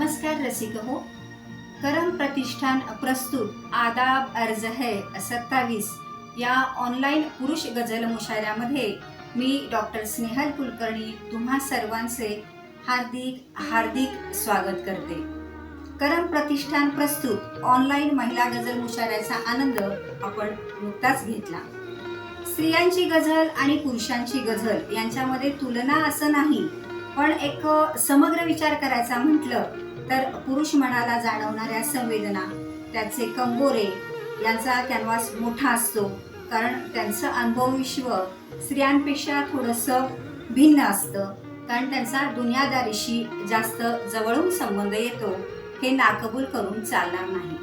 नमस्कार रसिक हो. करम प्रतिष्ठान प्रस्तुत आदाब अर्ज है 27 या ऑनलाईन पुरुष गझल मुशायऱ्यामध्ये मी डॉक्टर स्नेहल कुलकर्णी तुम्हा सर्वांचे हार्दिक हार्दिक स्वागत करते. करम प्रतिष्ठान प्रस्तुत ऑनलाईन महिला गझल मुशायऱ्याचा आनंद आपण नुकताच घेतला. स्त्रियांची गझल आणि पुरुषांची गझल यांच्यामध्ये तुलना असं नाही, पण एक समग्र विचार करायचा म्हटलं तर पुरुष मनाला जाणवणाऱ्या संवेदना, त्याचे कंगोरे यांचा कॅनव्हास मोठा असतो, कारण त्यांचं अनुभव विश्व स्त्रियांपेक्षा थोडंसं भिन्न असतं, कारण त्यांचा दुनियादारीशी जास्त जवळून संबंध येतो. हे नाकबूल करून चालणार नाही.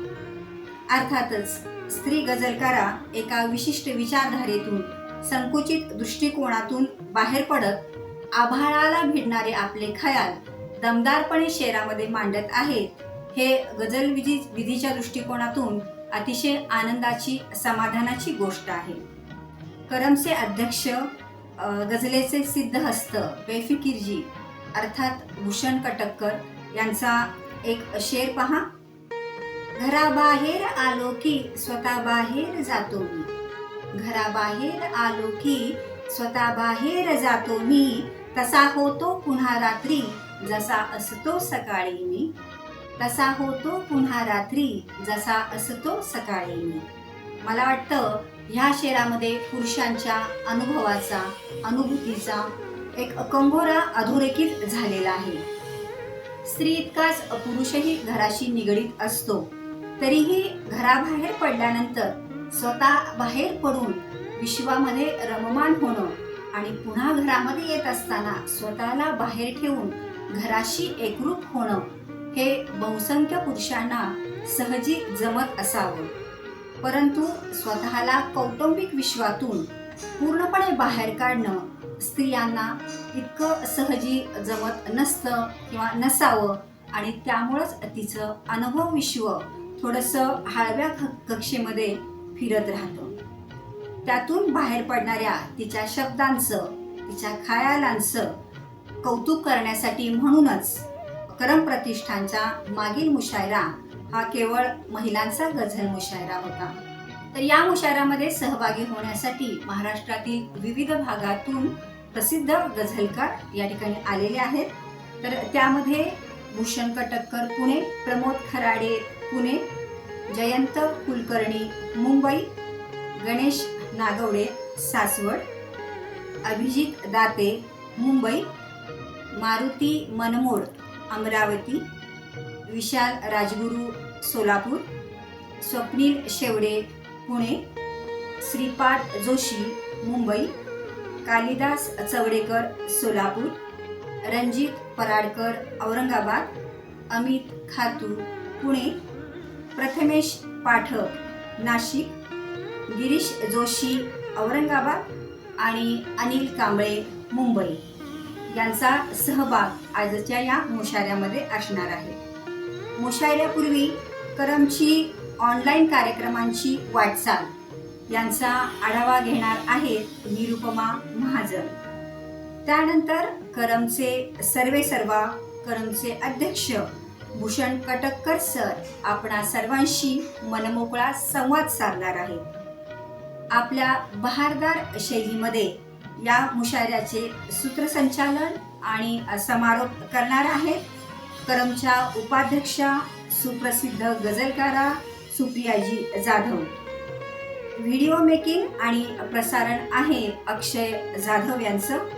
अर्थातच स्त्री गझलकारा एका विशिष्ट विचारधारेतून, संकुचित दृष्टिकोनातून बाहेर पडत आभाळाला भिडणारे आपले खयाल दमदारपणे शेरामध्ये मांडत आहेत. हे गझल विधीच्या दृष्टिकोनातून अतिशय आनंदाची, समाधानाची गोष्ट आहे. करमचे अध्यक्ष, गझलेचे सिद्धहस्त बेफिकीरजी अर्थात भूषण कटक्कर यांचा एक शेर पहा. घराबाहेर आलो की स्वतः बाहेर जातो मी, घराबाहेर आलो की स्वतः बाहेर जातो मी, तसा होतो पुन्हा रात्री जसा असतो सकाळी मी, तसा होतो पुन्हा रात्री जसा असतो सकाळी मी. मला वाटतं ह्या शेरामध्ये पुरुषांच्या अनुभवाचा, अनुभूतीचा एक कंगोरा अधोरेखित झालेला आहे. स्त्री इतकाच पुरुषही घराशी निगडीत असतो, तरीही घराबाहेर पडल्यानंतर स्वतः बाहेर पडून विश्वामध्ये रममाण होणं आणि पुन्हा घरामध्ये येत असताना स्वतःला बाहेर ठेवून घराशी एकरूप होणं हे बहुसंख्य पुरुषांना सहजी जमत असावं. परंतु स्वतःला कौटुंबिक विश्वातून पूर्णपणे बाहेर काढणं स्त्रियांना इतकं सहजी जमत नसतं किंवा नसावं, आणि त्यामुळंच तिचं अनुभव विश्व थोडंसं हळव्या कक्षेमध्ये फिरत राहतं. त्यातून बाहेर पडणाऱ्या तिच्या शब्दांचं, तिच्या खयालांचं कौतुक करण्यासाठी म्हणूनच करम प्रतिष्ठानचा मागील मुशायरा हा केवळ महिलांचा गझल मुशायरा होता. तर या मुशायरामध्ये सहभागी होण्यासाठी महाराष्ट्रातील विविध भागातून प्रसिद्ध गझलकार या ठिकाणी आलेले आहेत. तर त्यामध्ये भूषण कटक्कर पुणे, प्रमोद खराडे पुणे, जयंत कुलकर्णी मुंबई, गणेश नागवडे सासवड, अभिजित दाते मुंबई, मारुती मनमोड अमरावती, विशाल राजगुरू सोलापूर, स्वप्नील शेवडे पुणे, श्रीपाद जोशी मुंबई, कालिदास चवडेकर सोलापूर, रणजित पराडकर औरंगाबाद, अमित खातू पुणे, प्रथमेश पाठक नाशिक, गिरीश जोशी औरंगाबाद आणि अनिल कांबळे मुंबई यांचा सहभाग आजच्या या मुशायऱ्यामध्ये असणार आहे. मुशायऱ्यापूर्वी करमची ऑनलाईन कार्यक्रमांची वाटचाल यांचा आढावा घेणार आहेत निरुपमा महाजन. त्यानंतर करमचे सर्वेसर्वा, करमचे अध्यक्ष भूषण कटक्कर सर आपणा सर्वांशी मनमोकळा संवाद साधणार आहेत. आपल्या बहारदार शैलीमध्ये या मुशायऱ्याचे सूत्रसंचालन आणि समारोप करणार आहेत करमच्या उपाध्यक्षा, सुप्रसिद्ध गझलकारा सुप्रियाजी जाधव. व्हिडिओ मेकिंग आणि प्रसारण आहे अक्षय जाधव यांचं.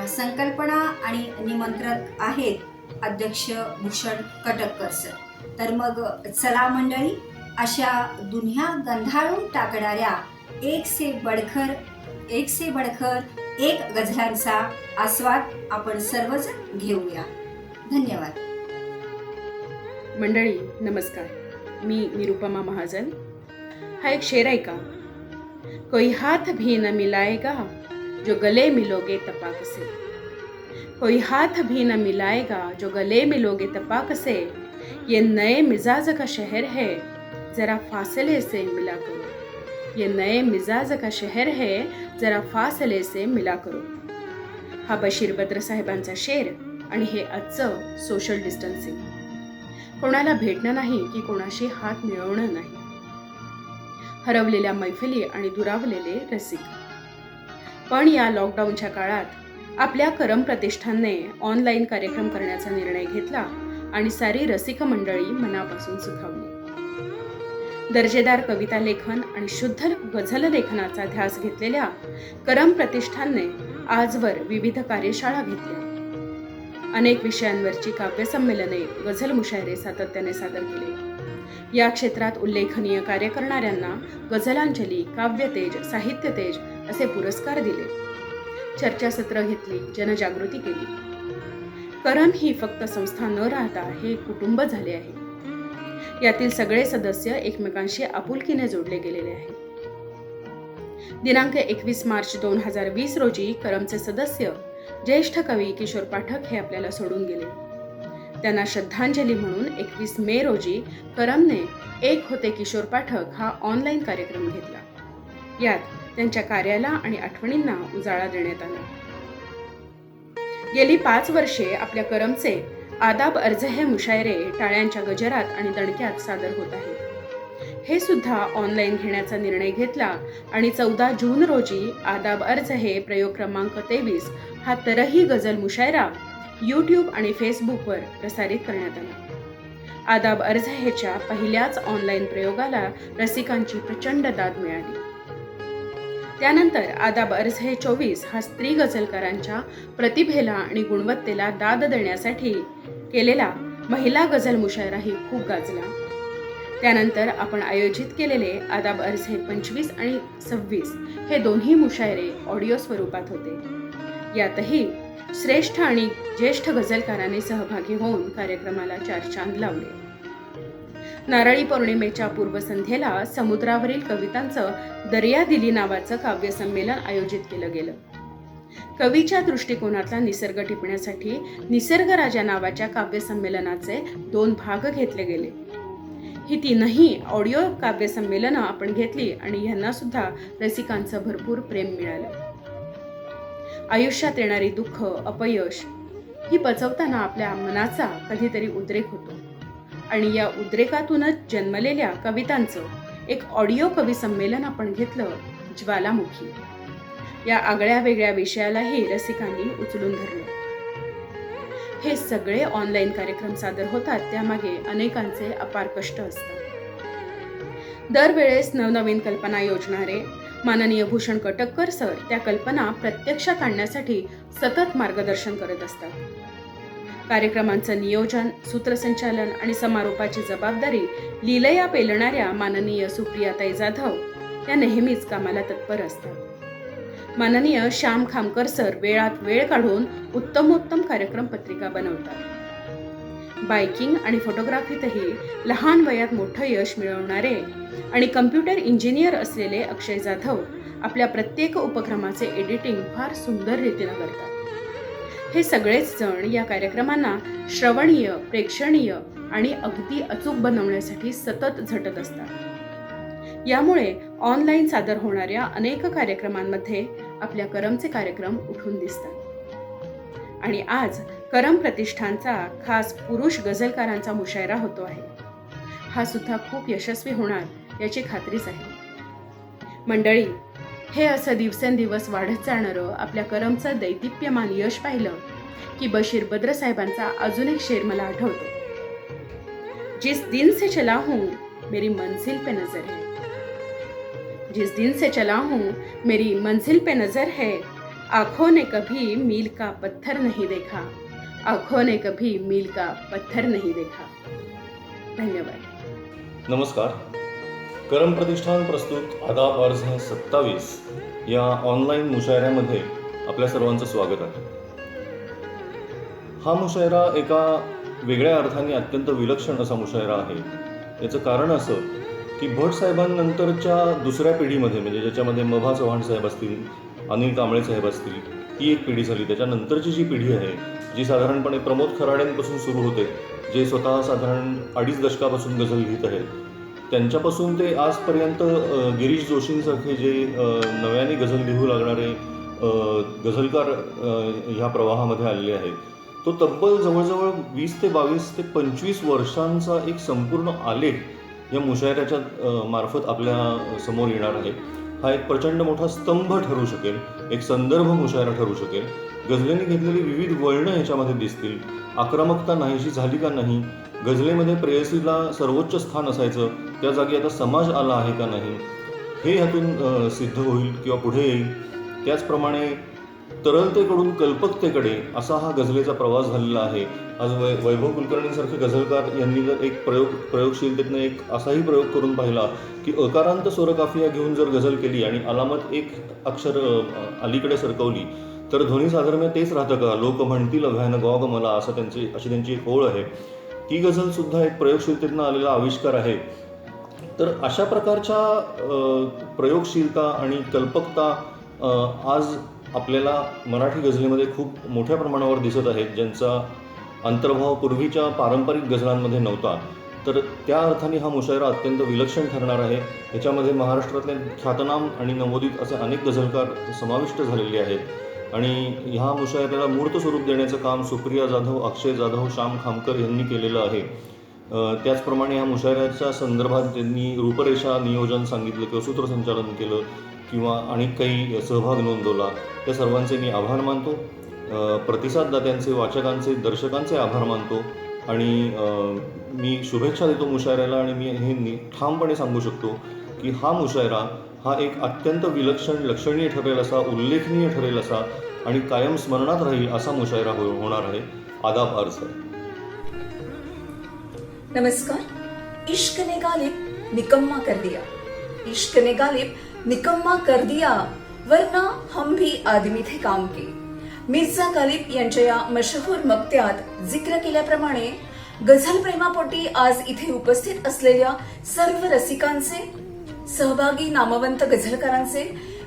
संकल्पना आणि निमंत्रक आहेत अध्यक्ष भूषण कटक्कर सर. तर मग चला मंडळी, अशा दुनिया गंधाळून टाकणाऱ्या एक से बढ़कर एक गझलांचा आस्वाद आपण सर्वजण घेऊया. धन्यवाद. मंडळी नमस्कार, मी निरुपमा महाजन. हा एक शेर आहे का. कोई हाथ भी न मिलाएगा जो गले मिलोगे तपाक से, कोई हाथ भी न मिलाएगा जो गले मिलोगे तपाक से, ये नए मिजाज का शहर है ज़रा फासले से मिला करो, ये नए मिजाज का शहर है ज़रा फासले से मिला करो. हा बशीर बद्र साहेबांचा शेर आणि हे आजचं सोशल डिस्टन्सिंग. कोणाला भेटणं नाही की कोणाशी हात मिळवणं नाही. हरवलेल्या मैफिली आणि दुरावलेले रसिक. पण या लॉकडाऊनच्या काळात आपल्या करम प्रतिष्ठानने ऑनलाईन कार्यक्रम करण्याचा निर्णय घेतला आणि सारी रसिक मंडळी मनापासून सुखावली. दर्जेदार कविता लेखन आणि शुद्ध गझल लेखनाचा ध्यास घेतलेल्या करम प्रतिष्ठानने आजवर विविध कार्यशाळा घेतल्या. अनेक विषयांवरची काव्यसंमेलने, गझल मुशायरे सातत्याने सादर केले. या क्षेत्रात उल्लेखनीय कार्य करणाऱ्यांना गझलांजली, काव्यतेज, साहित्यतेज असे पुरस्कार दिले. चर्चासत्र घेतली, जनजागृती केली. करम ही फक्त संस्था न राहता हे एक कुटुंब झाले आहे. यातील सगळे सदस्य एकमेकांशी आपुलकीने जोडले गेलेले आहेत. दिनांक 21 मार्च 2020 रोजी करमचे सदस्य ज्येष्ठ कवी किशोर पाठक हे आपल्याला सोडून गेले. त्यांना श्रद्धांजली म्हणून 21 मे रोजी करमने एक होते किशोर पाठक हा ऑनलाईन कार्यक्रम घेतला. यात त्यांच्या कार्याला आणि आठवणींना उजाळा देण्यात आला. गेली 5 वर्षे आपल्या करमचे आदाब अर्ज हे मुशायरे टाळ्यांच्या गजरात आणि दणक्यात सादर होत आहे. हे सुद्धा ऑनलाईन घेण्याचा निर्णय घेतला आणि 14 जून रोजी आदाब अर्ज हे प्रयोग क्रमांक 23 हा तरही गझल मुशायरा यूट्यूब आणि फेसबुकवर प्रसारित करण्यात आला. आदाब अर्ज हेच्या पहिल्याच ऑनलाईन प्रयोगाला रसिकांची प्रचंड दाद मिळाली. त्यानंतर आदाब अर्ज हे 24 हा स्त्री गझलकारांच्या प्रतिभेला आणि गुणवत्तेला दाद देण्यासाठी केलेला महिला गझल मुशायराही खूप गाजला. त्यानंतर आपण आयोजित केलेले आदाब अर्ज हे 25 आणि 26 हे दोन्ही मुशायरे ऑडिओ स्वरूपात होते. यातही श्रेष्ठ आणि ज्येष्ठ गझलकारांनी सहभागी होऊन कार्यक्रमाला 4 चांद लावले. नारळी पौर्णिमेच्या पूर्वसंध्येला समुद्रावरील कवितांचं दर्या दिली नावाचं काव्यसंमेलन आयोजित केलं गेलं. कवीच्या दृष्टिकोनातला निसर्ग टिपण्यासाठी निसर्ग राजा नावाच्या काव्यसंमेलनाचे 2 भाग घेतले गेले. ही 3ही ऑडिओ काव्यसंमेलनं आपण घेतली आणि यांना सुद्धा रसिकांचं भरपूर प्रेम मिळालं. आयुष्यात येणारी दुःख, अपयश ही पचवताना आपल्या मनाचा कधीतरी उद्रेक होतो आणि या उद्रेकातूनच जन्मलेल्या कवितांचं एक ऑडिओ कवी संमेलन आपण घेतलं, ज्वालामुखी. या आगळ्या वेगळ्या विषयालाही रसिकांनी उचलून धरलं. हे सगळे ऑनलाईन कार्यक्रम सादर होतात त्यामागे अनेकांचे अपार कष्ट असतात. दरवेळेस नवनवीन कल्पना योजणारे माननीय भूषण कटककर सर त्या कल्पना प्रत्यक्षात आणण्यासाठी सतत मार्गदर्शन करत असतात. कार्यक्रमांचं नियोजन, सूत्रसंचालन आणि समारोपाची जबाबदारी लीलया पेलणाऱ्या माननीय सुप्रियाताई जाधव या नेहमीच कामाला तत्पर असतात. माननीय श्याम खामकर सर वेळात वेळ काढून उत्तमोत्तम कार्यक्रम पत्रिका बनवतात. बायकिंग आणि फोटोग्राफीतही लहान वयात मोठं यश मिळवणारे आणि कम्प्युटर इंजिनियर असलेले अक्षय जाधव आपल्या प्रत्येक उपक्रमाचे एडिटिंग फार सुंदर रीतीनं करतात. हे सगळेच जण या कार्यक्रमांना श्रवणीय, प्रेक्षणीय आणि अगदी अचूक बनवण्यासाठी सतत झटत असतात. यामुळे ऑनलाईन सादर होणाऱ्या अनेक कार्यक्रमांमध्ये आपल्या करमचे कार्यक्रम उठून दिसतात. आणि आज करम प्रतिष्ठानचा खास पुरुष गझलकारांचा मुशायरा होतो आहे. हा सुद्धा खूप यशस्वी होणार याची खात्रीच आहे. मंडळी, हे असं दिवसेंदिवस वाढत जाणारं आपल्या करमचं दैदिप्यमान यश पाहिलं की बशीर बद्र साहेबांचा अजून एक शेर मला आठवतो. जिस दिन से चला हूं मेरी मंजिल पे नजर है, जिस दिन से चला हूं मेरी मंजिल पे नजर है, आंखों ने कभी मील का पत्थर नहीं देखा, आंखों ने कभी मील का पत्थर नहीं देखा. धन्यवाद. नमस्कार. करम प्रतिष्ठान प्रस्तुत आदाब अर्ज हे 27 या ऑनलाईन मुशायऱ्यामध्ये आपल्या सर्वांचं स्वागत आहे. हा मुशायरा एका वेगळ्या अर्थाने अत्यंत विलक्षण असा मुशायरा आहे. याचं कारण असं की भट साहेबांनंतरच्या दुसऱ्या पिढीमध्ये, म्हणजे ज्याच्यामध्ये मभा चव्हाण साहेब असतील, अनिल कांबळे साहेब असतील, ही एक पिढी झाली. त्याच्यानंतरची जी पिढी आहे, जी साधारणपणे प्रमोद खराड्यांपासून सुरू होते, जे स्वतः साधारण 2.5 दशकापासून गझल लिहित आहेत, त्यांच्यापासून ते आजपर्यंत गिरीश जोशींसारखे जे नव्याने गझल लिहू लागणारे गझलकार ह्या प्रवाहामध्ये आलेले आहेत. तो तब्बल जवळजवळ 20 ते 22 ते 25 वर्षांचा एक संपूर्ण आलेख या मुशायऱ्याच्या मार्फत आपल्या समोर येणार आहे. हा एक प्रचंड मोठा स्तंभ ठरू शकेल, एक संदर्भ मुशायरा ठरू शकेल. गझलेने घेतलेली विविध वळणं ह्याच्यामध्ये दिसतील. आक्रमकता नाहीशी झाली का नाही, गझलेमध्ये प्रेयसीला सर्वोच्च स्थान असायचं, त्या जागी आता समाज आला आहे का नाही, हे ह्यातून सिद्ध होईल किंवा पुढे येईल. त्याचप्रमाणे तरलतेकडून कल्पकतेकडे असा हा गझलेचा प्रवास झालेला आहे. आज वैभव कुलकर्णींसारखे गझलकार यांनी जर एक प्रयोगशीलतेतनं एक असाही प्रयोग करून पाहिला की अकारांत स्वरकाफिया घेऊन जर गझल केली आणि अलामत एक अक्षर अलीकडे सरकवली तर ध्वनी साधर्म्य तेच राहतं का, लोक म्हणतील अभ्यानं गॉग मला, अशी त्यांची एक ओळ आहे. ती गझल सुद्धा एक प्रयोगशीलतेतनं आलेला आविष्कार आहे. तर अशा प्रकारच्या प्रयोगशीलता आणि कल्पकता आज आपल्याला मराठी गझलेमध्ये खूप मोठ्या प्रमाणावर दिसत आहेत, ज्यांचा अंतर्भाव पूर्वीच्या पारंपरिक गझलांमध्ये नव्हता. तर त्या अर्थाने हा मुशायरा अत्यंत विलक्षण ठरणार आहे. ह्याच्यामध्ये महाराष्ट्रातले ख्यातनाम आणि नवोदित असे अनेक गझलकार समाविष्ट झालेले आहेत आणि ह्या मुशायऱ्याला मूर्त स्वरूप देण्याचं काम सुप्रिया जाधव, अक्षय जाधव, श्याम खामकर यांनी केलेलं आहे. त्याचप्रमाणे ह्या मुशायऱ्याच्या संदर्भात ज्यांनी रूपरेषा नियोजन सांगितलं किंवा सूत्रसंचालन केलं किंवा अनेक काही सहभाग नोंदवला, त्या सर्वांचे मी आभार मानतो. प्रतिसाददात्यांचे, वाचकांचे, दर्शकांचे आभार मानतो आणि मी शुभेच्छा देतो मुशायऱ्याला. आणि मी हे ठामपणे सांगू शकतो की हा मुशायरा हा एक अत्यंत विलक्षण, लक्षणीय ठरेल असा, उल्लेखनीय ठरेल असा आणि कायम स्मरणात राहील असा मुशायरा होणार आहे. आदाब अर्ज है. नमस्कार. इश्क ने गालिब निकम्मा कर दिया, इश्क ने गालिब निकम्मा कर दिया, वरना हम भी आदमी थे काम के. मिर्झा गालिब यांच्या या मशहूर मक्त्यात जिक्र केल्याप्रमाणे गझल प्रेमापोटी आज इथे उपस्थित असलेल्या सर्व रसिकांचे, सहभागी नामवंत गझलकारांचे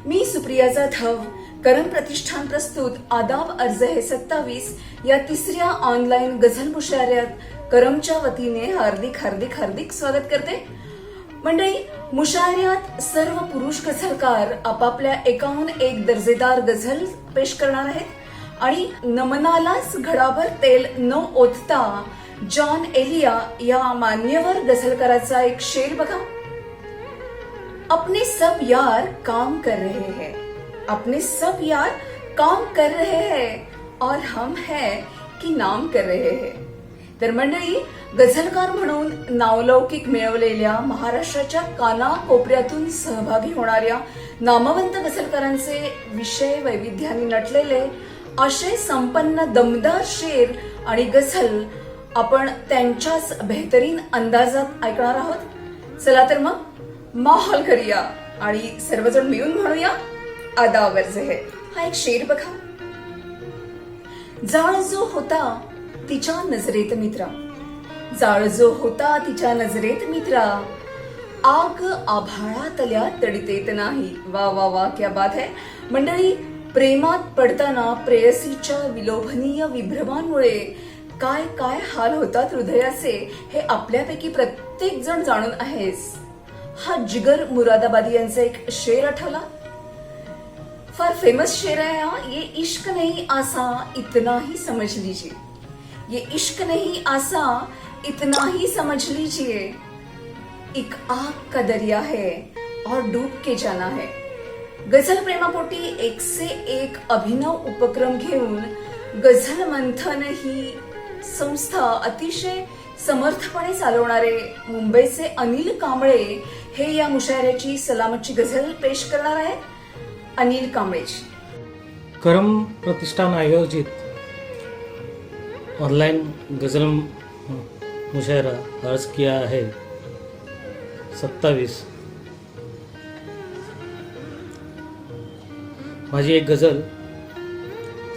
मी सुप्रिया जाधव, करम प्रतिष्ठान प्रस्तुत आदाब अर्ज है 27 या तिसऱ्या ऑनलाईन गझल मुशायऱ्यात करमच्या वतीने हार्दिक हार्दिक हार्दिक स्वागत करते. मंडळी, मुशायऱ्यात सर्व पुरुष गझलकार आपापल्या एकाहून एक दर्जेदार गझल पेश करणार आहेत आणि नमनालाच घडाभर तेल न ओतता जॉन एलिया या मान्यवर गझलकाराचा एक शेर बघा. अपने सब यार काम कर रहे हैं, अपने सब यार काम कर रहे हैं और हम है की नाम कर रहे हैं. तर मंडळी, गझलकार म्हणून नावलौकिक मिळवलेल्या महाराष्ट्राच्या कानाकोपऱ्यातून सहभागी होणाऱ्या नामवंत गझलकारांचे विषय वैविध्याने नटलेले आशय संपन्न दमदार शेर आणि गझल आपण त्यांच्याच बेहतरीन अंदाजात ऐकणार आहोत. चला तर मग माहोल करूया आणि सर्वजण मिळून म्हणूया आदाब अर्ज है. हा एक शेर बघा. जाळ जो होता तिच्या नजरेत मित्रा, जाळ जो होता तिच्या नजरेत मित्रा, आग आभाळातल्या तडीतेत नाही. वा वा वा, क्या बात है. मंडळी, प्रेमात पडताना प्रेयसीच्या विलोभनीय विभ्रमांमुळे काय काय हाल होतात हृदयाचे हे आपल्यापैकी प्रत्येक जण जाणून आहेस. हा जिगर मुरादाबादी यांचा एक शेर आठवला. फार फेमस शेर आहे हा. ये इश्क नहीं आसा इतना ही समझ लीजिए, ये इश्क नहीं आसा इतना ही समझ लीजिए, एक आग का दरिया है और डूब के जाना है. गझल प्रेमापोटी एक से एक अभिनव उपक्रम घेऊन गझल मंथन ही संस्था अतिशय समर्थपणे चालवणारे मुंबईचे अनिल कांबळे हे या मुशायऱ्याची सलामतची गझल पेश करणार आहेत. अनिल कांबळेजी. करम प्रतिष्ठान आयोजित ऑनलाइन गज़ल मुशायरा अर्ज किया है 27. माझी एक गझल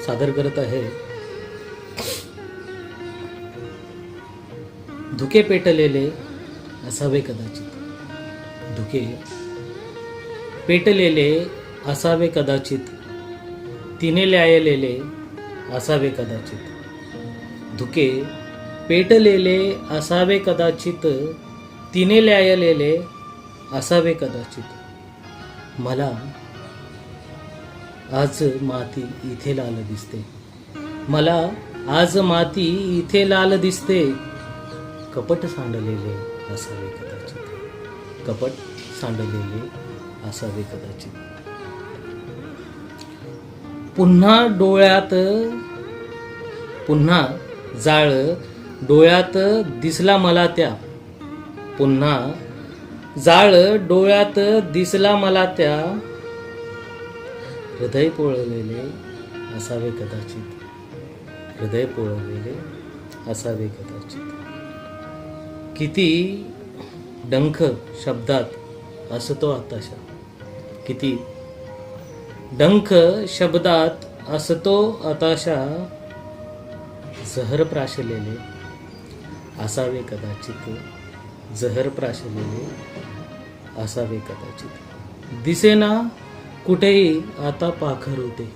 सादर करत आहे. धुके पेटलेले असावे कदाचित, धुके पेटलेले असावे कदाचित, तिने ल्यायलेले असावे कदाचित, धुके पेटलेले असावे कदाचित, तिने ल्यायलेले असावे कदाचित. मला आज माती इथे लाल दिसते, मला आज माती इथे लाल दिसते, कपट सांडलेले असावे कदाचित, कपट सांडलेले असावे कदाचित. पुन्हा डोळ्यात, पुन्हा जाळ डोळ्यात दिसला मला त्या, पुन्हा जाळ डोळ्यात दिसला मला त्या, हृदय पोळलेले असावे कदाचित, हृदय पोळलेले असावे कदाचित. किती डंख शब्दात असतो आताशा, किती डंख शब्दात असतो आताशा, जहर प्राशलेले असावे कदाचित, जहर प्राशलेले असावे कदाचित. दिसेना कुठेही आता पाखर होते,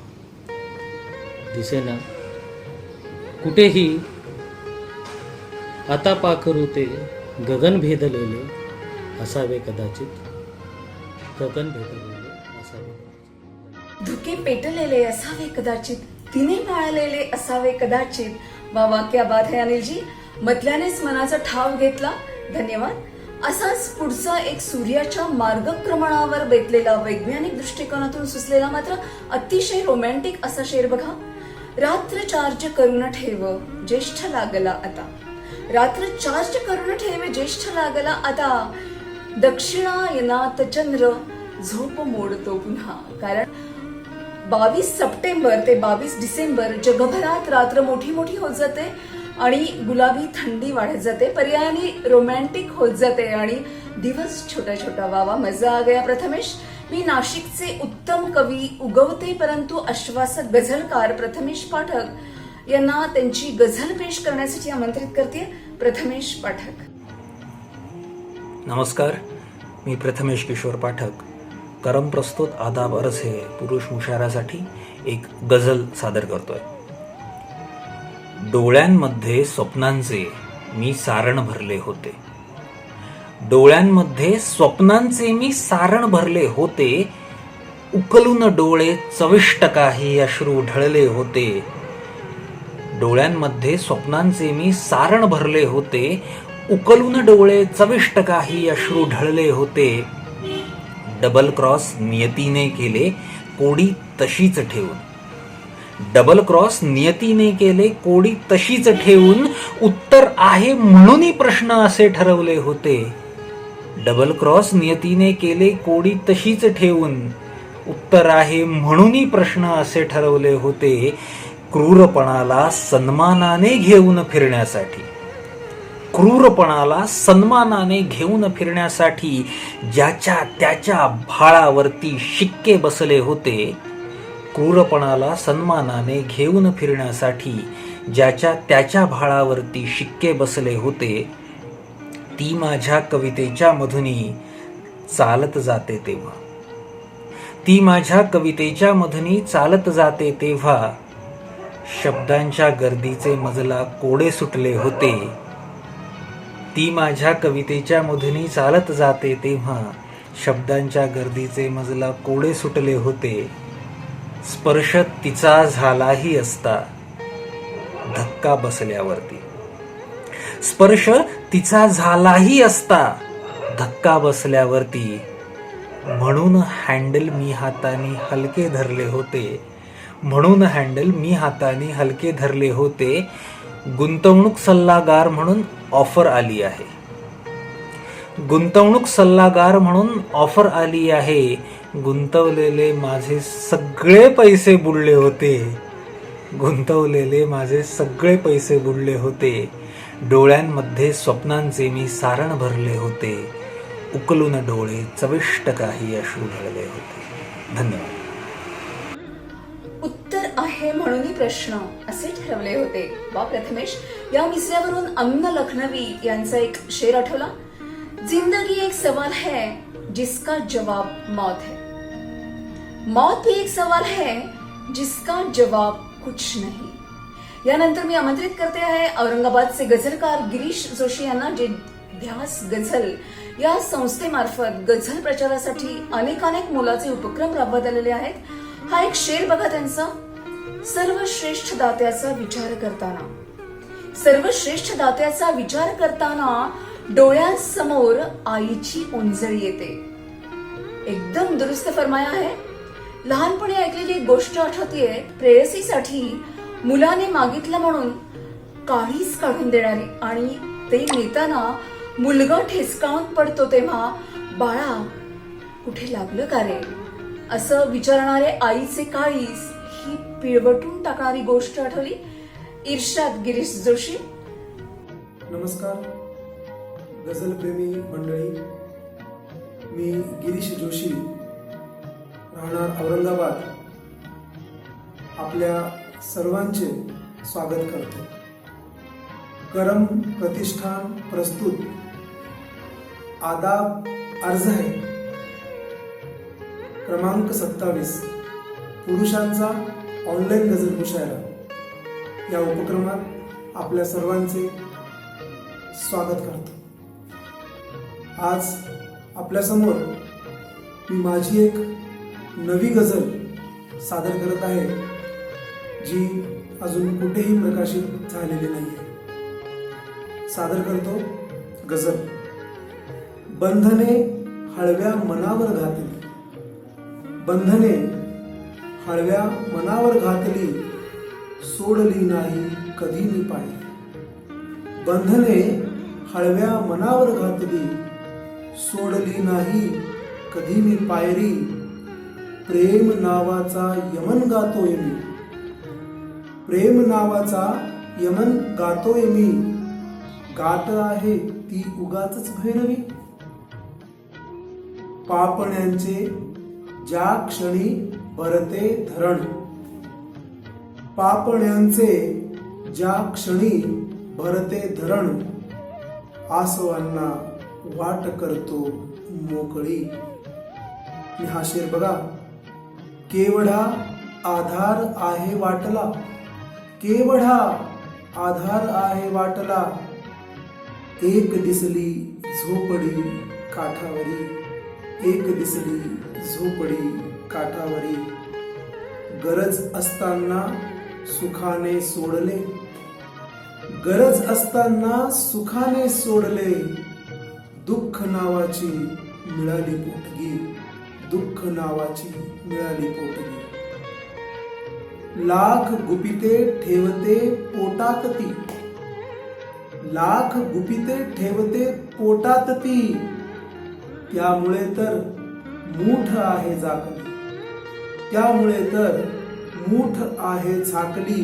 दिसेना कुठेही आता पाखर होते, गगन भेदलेले असावे कदाचित, गगन भेदलेले असावे कदाचित. धुके पेटलेले असावे कदाचित, तिने मिळालेले असावे कदाचित. वा वा, क्या बात है अनिलजी, मतल्यानेच मनाचा ठाव घेतला. धन्यवाद. असाच पुढचा एक सूर्याच्या मार्गक्रमणावर बेतलेला, वैज्ञानिक दृष्टिकोनातून सुचलेला मात्र अतिशय रोमॅन्टिक असा शेर बघा. रात्र चार्ज करून ठेव, ज्येष्ठ लागला आता. रात्र चार्ज करून ठेव, ज्येष्ठ लागला आता. दक्षिणायनात चंद्र झोप मोडतो पुन्हा. कारण 22 सप्टेंबर ते 22 डिसेंबर जगभरात रात्र मोठी मोठी होत जाते आणि गुलाबी थंडी वाढत जाते, पर्यायाने रोमॅन्टिक होत जाते आणि दिवस छोटा छोटा. वावा, मजा आ गया प्रथमेश. मी नाशिकचे उत्तम कवी, उगवते परंतु आश्वासक गझलकार प्रथमेश पाठक यांना त्यांची गझल पेश करण्यासाठी आमंत्रित करते. प्रथमेश पाठक. नमस्कार, मी प्रथमेश किशोर पाठक करम प्रस्तुत आदाब अर्ज हे पुरुष मुशायरासाठी एक गझल सादर करतोय. डोळ्यांमध्ये स्वप्नांचे मी सारण भरले होते, डोळ्यांमध्ये स्वप्नांचे मी सारण भरले होते, उकलून डोळे चविष्ट काही अश्रू ढळले होते. डोळ्यांमध्ये स्वप्नांचे मी सारण भरले होते, उकलून डोळे चविष्ट काही अश्रू ढळले होते. डबल क्रॉस नियतीने केले कोडी तशीच ठेवून, डबल क्रॉस नियतीने केले कोडी तशीच ठेवून, उत्तर आहे म्हणून प्रश्न असे ठरवले होते. डबल क्रॉस नियतीने केले कोडी तशीच ठेवून, उत्तर आहे म्हणून प्रश्न असे ठरवले होते. क्रूरपणाला सन्मानाने घेऊन फिरण्यासाठी, क्रूरपणाला सन्मानाने घेऊन फिरण्यासाठी ज्याच्या त्याच्या भाळावरती शिक्के बसले होते. क्रूरपणाला सन्मानाने घेऊन फिरण्यासाठी ज्याच्या त्याच्या भाळावरती शिक्के बसले होते. ती माझ्या कवितेच्या मधुनी चालत जाते तेव्हा, ती माझ्या कवितेच्या मधुनी चालत जाते तेव्हा, शब्दांच्या गर्दीचे मजला कोडे सुटले होते. ती माझ्या कवितेच्या मधुनी चालत जाते तेव्हा, शब्दांच्या गर्दीचे मजला कोडे सुटले होते. स्पर्श तिचा झालाही असता धक्का बसल्यावरती, स्पर्श तिचा झालाही असता धक्का बसल्यावरती, म्हणून हँडल मी हाताने हलके धरले होते, म्हणून हँडल मी हाताने हलके धरले होते. गुंतवणूक सल्लागार म्हणून ऑफर आली आहे, गुंतवणूक सल्लागार म्हणून ऑफर आली आहे. गुंतवलेले माझे सगळे पैसे बुडले होते, गुंतवलेले माझे सगळे पैसे बुडले होते. डोळ्यांमध्ये स्वप्नांचे मी सारण भरले होते, उकलून डोळे चविष्ट काही अश्रू ढळले होते. धन्यवाद. उत्तर आहे म्हणून प्रश्न असे ठरवले होते. वा प्रथमेश, या मिसऱ्यावरून अन्न लखनवी यांचा एक शेर आठवला. जिंदगी एक सवाल है जिसका जवाब मौत है, मौत भी एक सवाल है जिसका जवाब कुछ नहीं. यानंतर मी आमंत्रित करते आहे औरंगाबादचे गझलकार गिरीश जोशी यांना, जे ध्यास गझल या संस्थेमार्फत गझल प्रचारासाठी अनेक मोलाचे उपक्रम राबवत आलेले आहेत. हा एक शेर बघा त्यांचा. सर्वश्रेष्ठ दात्याचा विचार करताना डोळ्यांसमोर आईची ओंजळी येते. एकदम दुरुस्त फरमाया आहे. लहानपणी ऐकलेली एक गोष्ट आठवतीये. प्रेयसीसाठी मुलाने मागितलं म्हणून काळीच काढून देणारी आणि ते नेताना मुलगा ठेचकावून पडतो तेव्हा बाळा कुठे लागलं का रे असं विचारणारे आईचे काळीज ही पिळवटून टाकणारी गोष्ट आठवली. इर्शाद गिरीश जोशी. नमस्कार गझलप्रेमी मंडळी, मी गिरीश जोशी, राहणार औरंगाबाद, आपल्या सर्वांचे स्वागत करतो. करम प्रतिष्ठान प्रस्तुत आदाब अर्ज है क्रमांक 27 पुरुषांचा ऑनलाईन गझल मुशायरा या उपक्रमात आपल्या सर्वांचे स्वागत करतो. आज आपल्यासमोर मी माझी एक नवी गझल सादर करत आहे, जी अजून कुठेही प्रकाशित झालेली नाही. सादर करतो गझल. बंधने हळव्या मनावर घातली, बंधने हळव्या मनावर घातली, सोडली नाही कधी मी पाळली. बंधने हळव्या मनावर घातली, सोडली नाही कधी मी पायरी. प्रेम नावाचा यमन गातोय मी, प्रेम नावाचा यमन गातोय मी. गात आहे ती उगाचच भैरवी. पापण्यांचे ज्या क्षणी भरते धरण, पापण्यांचे ज्या क्षणी भरते धरण. आसवांना वाट करतो मोकळी. आणि हा शेर बघा. केवढा आधार आहे वाटला, केवढा आधार आहे वाटला. एक दिसली झोपडी काठावरी, एक दिसली झोपडी काठावरी. गरज असताना सुखाने सोडले, गरज असताना सुखाने सोडले. दुःख नावाची मिळाली पोटगी, दुःख नावाची मिळाली पोटगी. लाख गुपिते ठेवते पोटात ती, लाख गुपिते ठेवते पोटात ती. त्यामुळे तर मूठ आहे झाकली, त्यामुळे तर मूठ आहे झाकली.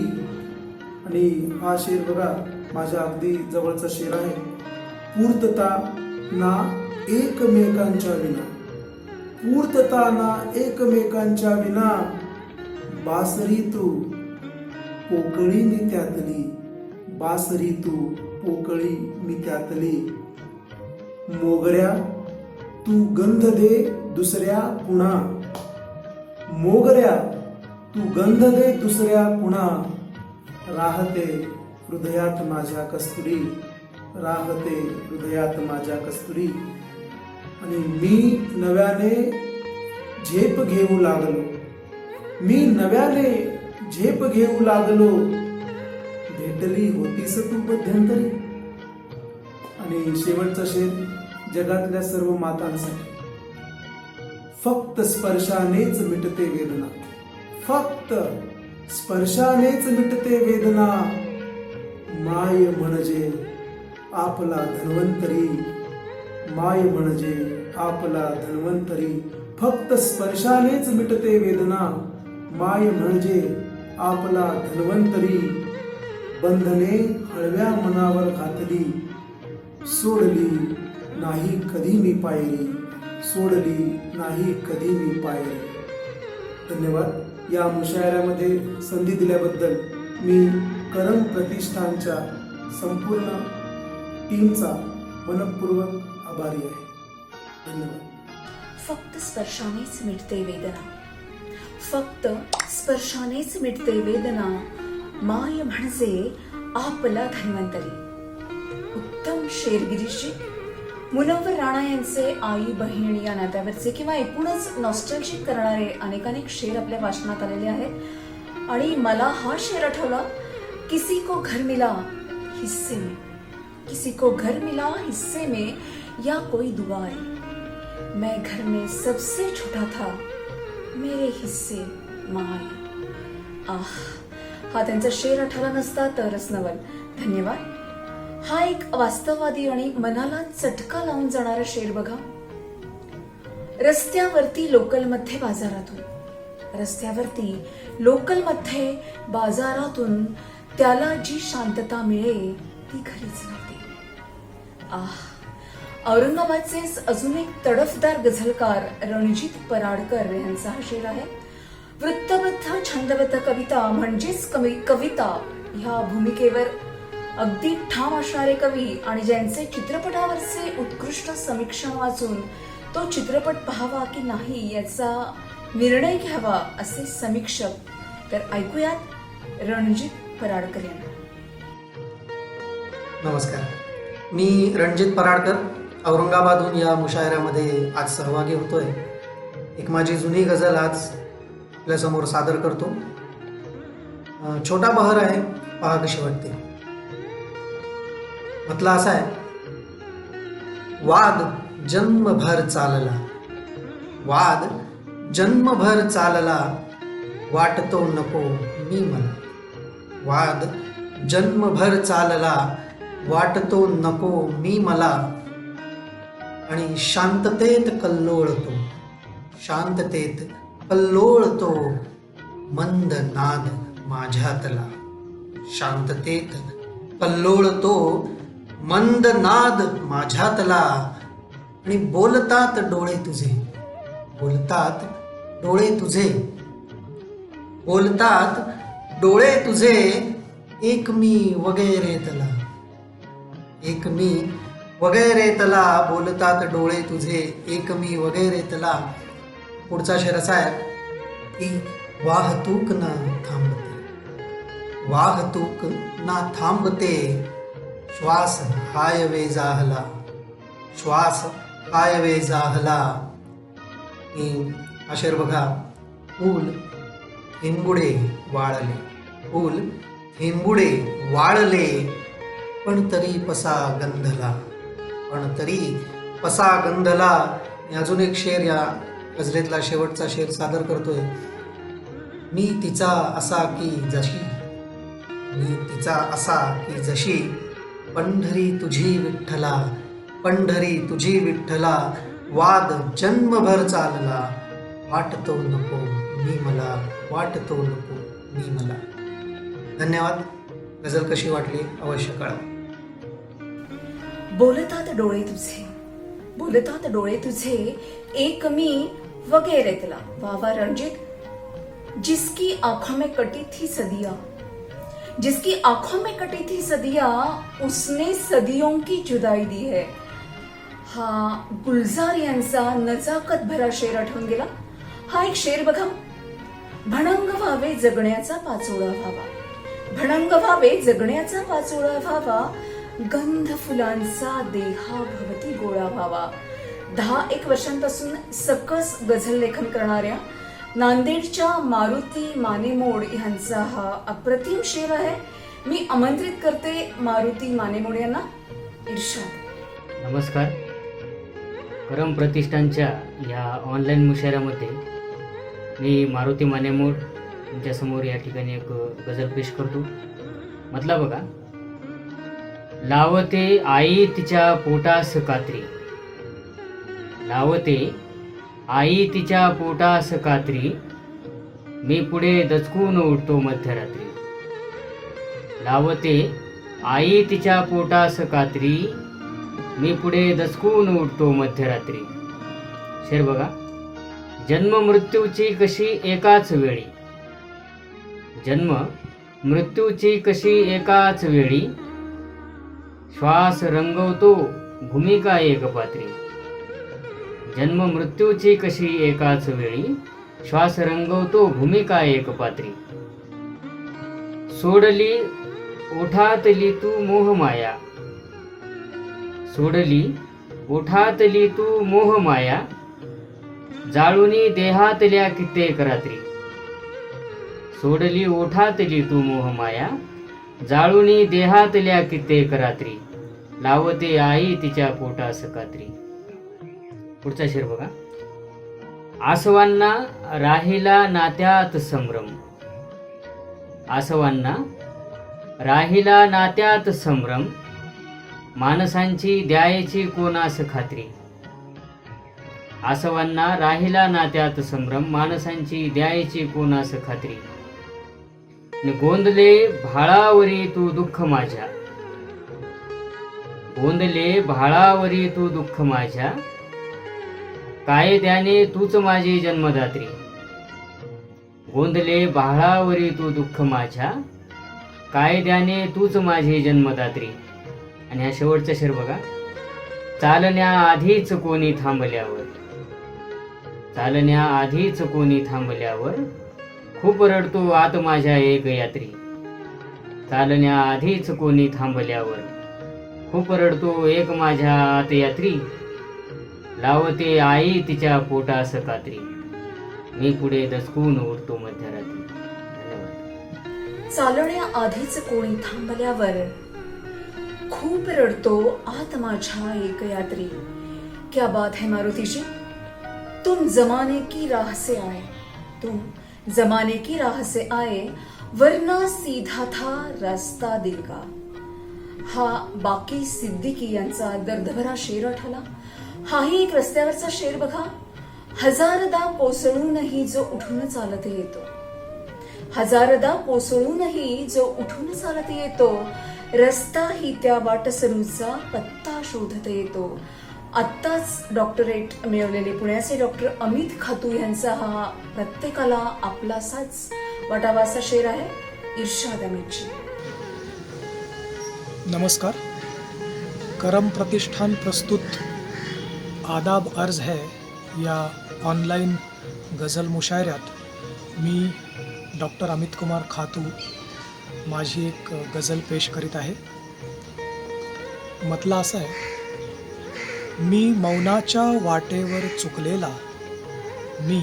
आणि हा शेर बघा, माझ्या अगदी जवळचा शेर आहे. पूर्तता ना एकमेकांच्या विना, पूर्तता ना एकमेकांच्या विना. बासरी तू पोकळी मी त्यातली, बासरी तू पोकळी मी त्यातली. मोगऱ्या तू गंध दे दुसऱ्या पुन्हा, मोगऱ्या तू गंध दे दुसऱ्या पुन्हा. राहते हृदयात माझ्या कस्तुरी, राहते हृदयात माझ्या कस्तुरी. आणि मी नव्याने झेप घेऊ लागलो, मी नव्याने झेप घेऊ लागलो. भेटली होतीस तू मध्यंतरी. आणि शेवटचा शेर जगातल्या सर्व मातांसाठी. फक्त स्पर्शानेच मिटते वेदना, फक्त स्पर्शानेच मिटते वेदना. माय म्हणजे आपला धन्वंतरी, माय म्हणजे आपला धन्वंतरी. फक्त स्पर्शानेच मिटते वेदना, माय म्हणजे आपला धन्वंतरी. बंधने हळव्या मनावर घातली, सोडली नाही कधी मी पायरी, सोडली नाही कधी मी पायरी. धन्यवाद. या मुशायऱ्यामध्ये संधी दिल्याबद्दल मी करम प्रतिष्ठानच्या संपूर्ण टीमचा मनपूर्वक आभारी आहे. धन्यवाद. फक्त स्पर्शानेच मिटते वेदना, फक्त स्पर्शानेच मिटते वेदना. माय म्हणजे आपला धन्वंतरी. उत्तम शेरगिरीशी. मुनव्वर राणा यांचे आई बहीण या नात्यावरचे किंवा एकूणच नॉस्टॅल्जिक करणारे अनेकानेक शेर आपल्या वाचनात आलेले आहेत. आणि मला हा शेर आठवला, किसी को घर मिला हिस्से में, किसी को घर मिला हिस्से में, या कोई दुआएं, मैं घर में सबसे छोटा था, मेरे हिस्से माय. आह, हा त्यांचा शेर आठवला नसता तरच नवल. धन्यवाद. हा एक वास्तववादी आणि मनाला चटका लावून जाणारा शेर बघा. रस्त्यावरती लोकलमध्ये बाजारातून, रस्त्यावरती लोकलमध्ये बाजारातून त्याला जी शांतता मिळे ती घरीच नव्हती. औरंगाबादचेच अजून एक तडफदार गझलकार रणजित पराडकर यांचा हा शेर आहे. वृत्तबद्ध छंदबद्ध कविता म्हणजेच कविता ह्या भूमिकेवर अगदी ठाम असणारे कवी आणि ज्यांचे चित्रपटावरचे उत्कृष्ट समीक्षण वाचून तो चित्रपट पाहावा की नाही याचा निर्णय घ्यावा असे समीक्षक. तर ऐकूयात रणजित पराडकर यांना. नमस्कार, मी रणजित पराडकर औरंगाबादहून या मुशायऱ्यामध्ये आज सहभागी होतोय. एक माझी जुनी गझल आज आपल्यासमोर सादर करतो. छोटा बहर आहे, पहा कशी वाटते. म्हटलं असं आहे, वाद जन्मभर चालला, वाद जन्मभर चालला, वाटतो नको मी मला. वाद जन्मभर चालला, वाटतो नको मी मला. आणि शांततेत कल्लोळतो, शांततेत कल्लोळतो मंद नाद माझ्यातला. शांततेत कल्लोळतो मंद नाद माझ्यातला. आणि बोलतात डोळे तुझे, बोलतात डोळे तुझे, बोलतात डोळे तुझे, एक मी वगैरे तला, एक मी वगैरे तला. बोलतात डोळे तुझे, एक मी वगैरे तला. पुढचा शेर असा आहे की वाहतूक ना थांबते, वाहतूक ना थांबते, श्वास हायवे जाहला, श्वास हायवे जाहला. हा शेर बघा. फूल थेंबुडे वाळले, फूल थेंबुडे वाळले, पण तरी पसा गंधला, पण तरी पसा गंधला. अजून एक शेर या गझलेतला शेवटचा शेर सादर करतोय. मी तिचा असा की जशी, मी तिचा असा की जशी, पंढरी तुझी विठ्ठला, पंढरी तुझी विठ्ठला. वाद जन्मभर चालला, वाटतो नको मी मला, वाटतो नको मी मला. धन्यवाद. गझल कशी वाटली अवश्य कळवा. बोलतात डोळे तुझे, बोलतात डोळे तुझे, एक मी वगैरे तला. वाह रणजित. जिसकी आंखों में कटी थी सदियां, जिसकी आंखों में कटी थी सदियां, उसने सदियों की जुदाई दी है. हा गुलजार यांचा नजाकत भरा शेर आठवून गेला. हा एक शेर बघा. भणंग व्हावे जगण्याचा पाचोळा व्हावा, भणंग व्हावे जगण्याचा पाचोळा व्हावा, गंध फुलांचा देहा भवती गोळा व्हावा. 10-1 वर्षांपासून सकस गझल लेखन करणाऱ्या नांदेडच्या मारुती मानेमोड यांचा हा अप्रतिम शेर आहे. मी आमंत्रित करते मारुती मानेमोड यांना. इर्शाद. नमस्कार. करम प्रतिष्ठानच्या या ऑनलाईन मुशायऱ्यामध्ये मी मारुती मानेमोड तुमच्यासमोर या ठिकाणी एक गझल पेश करतो. म्हटला बघा. लावते आई तिच्या पोटास कात्री, लावते आई तिच्या पोटास कात्री, मी पुढे दचकून उठतो मध्यरात्री. लावते आई तिच्या पोटास कात्री, मी पुढे दचकून उठतो मध्यरात्री. शेर बघा. जन्म मृत्यूची कशी एकाच वेळी, जन्म मृत्यूची कशी एकाच वेळी, श्वास रंगवतो भूमिका एक पात्री. जन्म मृत्यूची कशी एकाच वेळी, श्वास रंगवतो भूमिका एक पात्री. सोडली ओठातली तू मोहमाया, सोडली ओठातली तू मोहमाया, जाळुनी देहातल्या कित्येक रात्री. सोडली ओठातली तू मोहमाया, जाळुनी देहातल्या कित्येक रात्री, लावते आई तिच्या पोटास कात्री. पुढचा शेर बघा. आसवांना राहिला नात्यात संभ्रम, आसवांना राहिला नात्यात संभ्रम, माणसांची द्यायची कोणास खात्री. आसवांना राहिला नात्यात संभ्रम, माणसांची द्यायची कोणास खात्री. आणि गोंदले भाळावरी तू दुःख माझ्या, गोंदले भाळावरी तू दुःख माझ्या, कायद्याने तूच माझी जन्मदात्री. गोंदले भाळावरी तू दुःख माझ्या, कायद्याने तूच माझी जन्मदात्री. आणि हा शेवटचा शेर बघा. चालण्याआधीच कोणी थांबल्यावर, चालण्याआधीच कोणी थांबल्यावर, खूप रडतो आत माझ्या एक यात्री. चालण्याआधीच कोणी थांबल्यावर, खूप रडतो एक माझ्या आत यात्री, लावते आई तिच्या पोटास कात्री. मी पुढे दचकून उठतो मध्यरात्री. धन्यवाद. चालण्याआधीच कोणी थांबल्यावर, खूप रडतो आत माझ्या एक यात्री. क्या बात है मारुति जी, तुम जमाने की राह से आए, तुम जमाने की राह से आए, वरना सीधा था रास्ता दिल का. हा बाकी सिद्दीकी यांचा दर्दभरा शेर आठवला. हाही एक रस्त्यावरचा शेर बघा. हजारदा कोसळूनही जो उठून चालत येतो, हजारदा कोसळूनही जो उठून चालत येतो, रस्ता ही त्या वाटसरूचा पत्ता शोधत येतो. आत्ताच डॉक्टरेट मिळवलेले पुण्याचे डॉक्टर अमित खातू यांचा हा प्रत्येकाला आपलासाच वाटावाचा शेर आहे. इर्शाद अमितजी. नमस्कार. करम प्रतिष्ठान प्रस्तुत आदाब अर्ज है या ऑनलाइन गझल मुशायऱ्यात मी डॉक्टर अमित कुमार खातू माझी एक गझल पेश करीत आहे. म्हटलं असं आहे. मी मौनाच्या वाटेवर चुकलेला, मी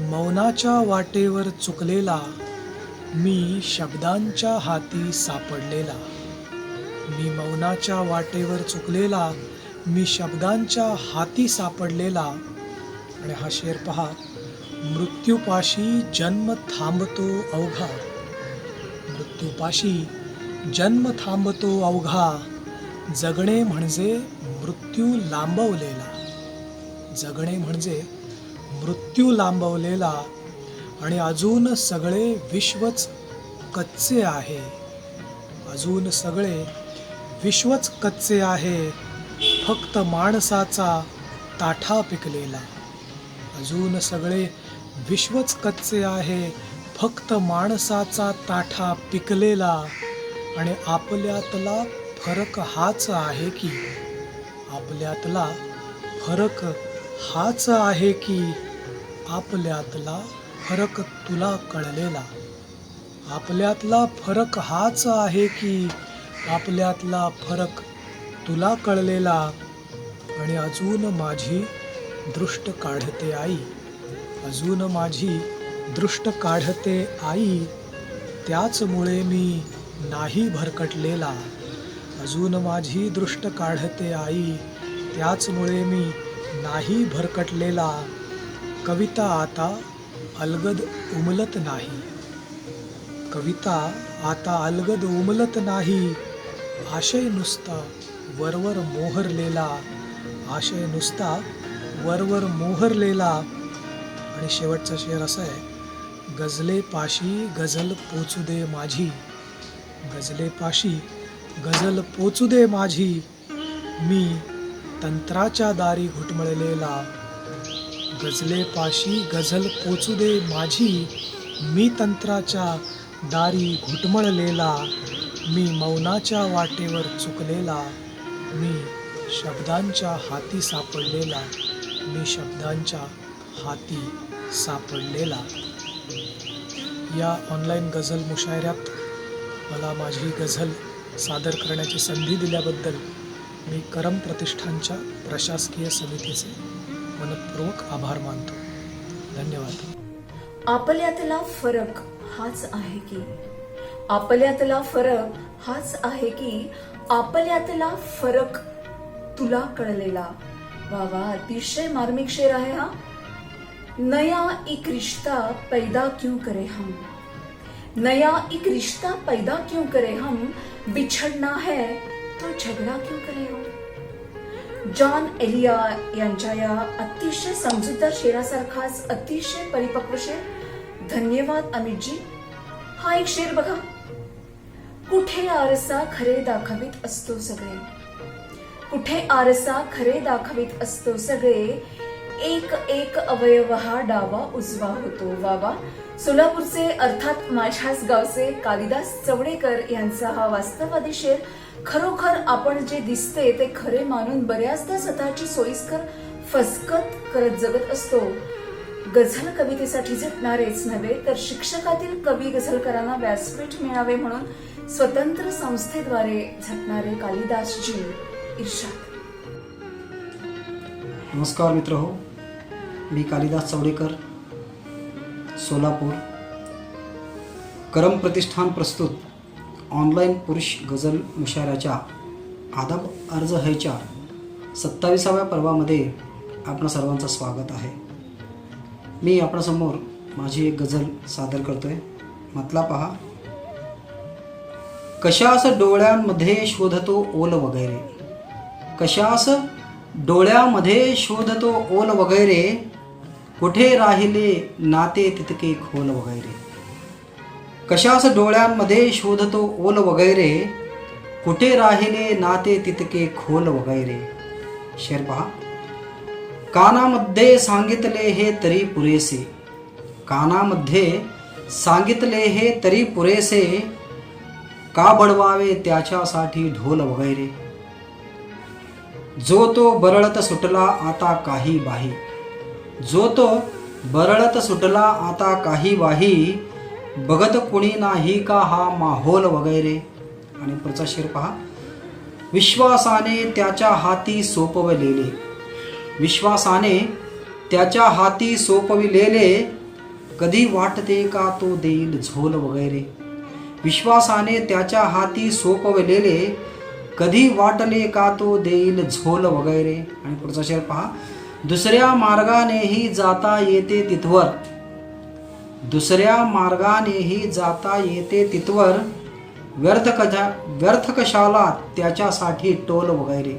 मौनाच्या वाटेवर चुकलेला, मी शब्दांच्या हाती सापडलेला. मी मौनाच्या वाटेवर चुकलेला, मी शब्दांच्या हाती सापडलेला. आणि हा शेर पहा. मृत्यूपाशी जन्म थांबतो अवघा, मृत्यूपाशी जन्म थांबतो अवघा, जगणे म्हणजे मृत्यू लांबवलेला, जगणे म्हणजे मृत्यू लांबवलेला. आणि अजून सगळे विश्वच कच्चे आहे, अजून सगळे विश्वच कच्चे आहे, फक्त माणसाचा ताठा पिकलेला. अजून सगळे विश्वच कच्चे आहे, फक्त माणसाचा ताठा पिकलेला. आणि आपल्यातला फरक हाच आहे की, आपल्यातला फरक हाच आहे की, आपल्यातला फरक तुला कळलेला. आपल्यातला फरक हाच आहे की, आपल्यातला फरक तुला कळलेला. आणि अजून माझी दृष्ट काढते आई, अजून माझी दृष्ट काढते आई, त्याचमुळे मी नाही भरकटलेला. अजून माझी दृष्ट काढते आई, त्याचमुळे मी नाही भरकटलेला. कविता आता अलगद उमलत नाही, कविता आता अलगद उमलत नाही, आशय नुसता वरवर मोहरलेला, आशय नुसता वरवर मोहरलेला. आणि शेवटचा शेर असा आहे. गझलेपाशी गझल पोचू दे माझी, गझलेपाशी गझल पोचू दे माझी, मी तंत्राच्या दारी घुटमळलेला. गझलेपाशी गझल पोचू दे माझी, मी तंत्राच्या दारी घुटमळलेला. मी मौनाच्या वाटेवर चुकलेला, मी शब्दांच्या हाती सापडलेला, मी शब्दांच्या हाती सापडलेला. या ऑनलाईन गझल मुशायऱ्यात मला माझी गझल सादर करण्याची संधी दिल्याबद्दल मी करम प्रतिष्ठानच्या प्रशासकीय समितीचे मनपूर्वक आभार मानतो. धन्यवाद. आपल्यातला फरक हाच आहे की आपल्यातला फरक हाच आहे की आपल्यातला फरक तुला कळलेला. वा वा, अतिशय मार्मिक शेर आहे हा. नया एक रिश्ता पैदा क्यों करे हम, नया एक रिश्ता पैदा क्यों करे हम, बिछड़ना है तो झगड़ा क्यों करे हम. जॉन एलिया यांच्या या अतिशय समजूतदार शेरासारखाच अतिशय परिपक्व शेर. धन्यवाद अमितजी. हा एक शेर बघा. कुठे आरसा खरे दाखवित असतो सगळे, कुठे आरसा खरे दाखवित असतो सगळे, एक एक अवयव हा डावा उजवा होतो. वावा, सोलापूरचे अर्थात माझ्याच गावचे कालिदास चवडेकर यांचा हा वास्तववादी शेर. खरोखर आपण जे दिसते ते खरे मानून बऱ्याचदा स्वतःची सोयीस्कर फसकत करत जगत असतो. गझल कवितेसाठी झटणारेच नव्हे तर शिक्षकातील कवी गझलकरांना व्यासपीठ मिळावे म्हणून स्वतंत्र संस्थेद्वारे झटणारे कालिदासजी. इर्षाद. नमस्कार मित्र हो, मी कालिदास चवडेकर, सोलापूर. करम प्रतिष्ठान प्रस्तुत ऑनलाईन पुरुष गझल मुशायराच्या आदाब अर्ज हैच्या 27व्या पर्वामध्ये आपणा सर्वांचं स्वागत आहे. मी आपणासमोर माझी एक गझल सादर करतोय. मतला पहा. कशास डोळ्यांमध्ये शोधतो ओल वगैरे, कशास डोळ्यामध्ये शोधतो ओल वगैरे, कुठे राहिले नाते तितके खोल वगैरे. कशास डोळ्यांमध्ये शोधतो ओल वगैरे, कुठे राहिले नाते तितके खोल वगैरे. शेर पहा. कानामध्ये सांगितले हे तरी पुरेसे, कानामध्ये सांगितले हे तरी पुरेसे, का बडवावे त्याच्यासाठी ढोल वगैरे. जो तो बरळत सुटला आता काही बाही, जो तो बरळत सुटला आता काही बाही, बघत कुणी नाही का हा माहोल वगैरे. आणि पुढचा शेर पहा. विश्वासाने त्याच्या हाती सोपवलेले, विश्वासाने त्याच्या हाती सोपविलेले, कधी वाटते का तो देईल झोल वगैरे. विश्वासाने त्याच्या हाती सोपवलेले, कधी वाटले का तो देईल झोल वगैरे. आणि पुढचा शेर पहा. दुसऱ्या मार्गानेही जाता येते तिथवर, दुसऱ्या मार्गानेही जाता येते तिथवर, व्यर्थ कशाला त्याच्यासाठी टोल वगैरे.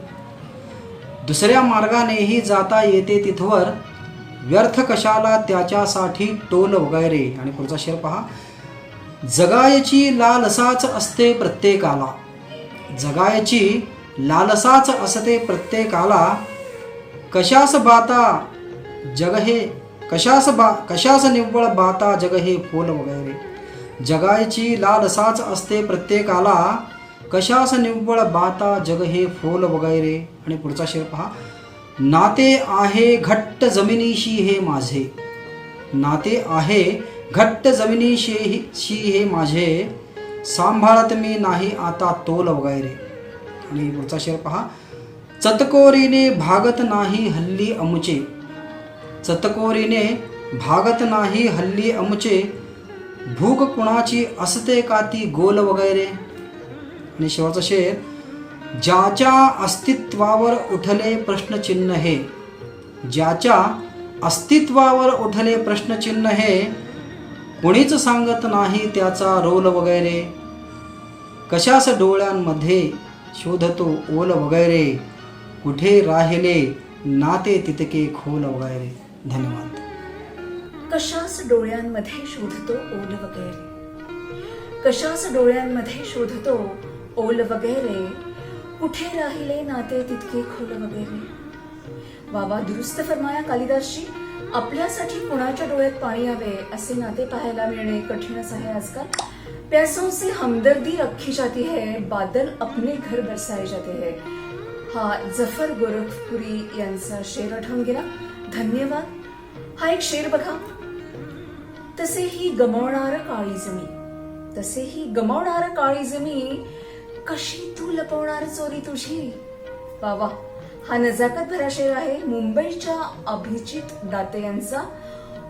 दुसऱ्या मार्गानेही जाता येते तिथवर, व्यर्थ कशाला त्याच्यासाठी टोल वगैरे. आणि पुढचा शेर पहा. जगायची लालसाच असते प्रत्येकाला, जगायची लालसाच असते प्रत्येकाला, कशास बाता जग हे, कशास निव्वळ बाता जग हे फोल वगैरे. जगायची लालसाच असते प्रत्येकाला, कशास निव्वळ बाता जग हे फोल वगैरे. आणि पुढचा शेर पहा. नाते आहे घट्ट जमिनीशी हे माझे, नाते आहे घट्ट जमिनीशी हे माझे, सांभाळत मी नाही आता तोल वगैरे. आणि पुढचा शेर पहा. चतकोरीने भागत नाही हल्ली अमुचे, चतकोरीने भागत नाही हल्ली अमुचे, भूक कुणाची असते का ती गोल वगैरे. आणि शेवटचा शेर. ज्याच्या अस्तित्वावर उठले प्रश्नचिन्ह हे, ज्याच्या अस्तित्वावर उठले प्रश्नचिन्ह हे, कुणीच सांगत नाही त्याचा रोल वगैरे. कशास डोळ्यांमध्ये शोधतो ओल वगैरे, कुठे राहिले नाते तितके खोल वगैरे. धन्यवाद. कशास डोळ्यांमध्ये शोधतो ओल वगैरे, कशास डोळ्यांमध्ये शोधतो ओल वगैरे, कुठे राहिले नाते तितके खोल वगैरे. बाबा, दुरुस्त फरमाया कालिदासजी. आपल्यासाठी कुणाच्या डोळ्यात पाणी यावे असे नाते पाहायला मिळणे कठीणच आहे आजकाल. प्यासों से हमदर्दी रखी जाती है, बादल अपने घर बरसाए जाते हैं. हा जफर गोरखपुरी यांचा शेर आठवून गेला. धन्यवाद. हा एक शेर बघा. तसेही गमावणार काळी जमी, तसेही गमावणार काळी जमी, कशी तू लपवणार चोरी तुझी. वा, हा नजाकत भरा शेर आहे मुंबईच्या अभिजित दाते यांचा.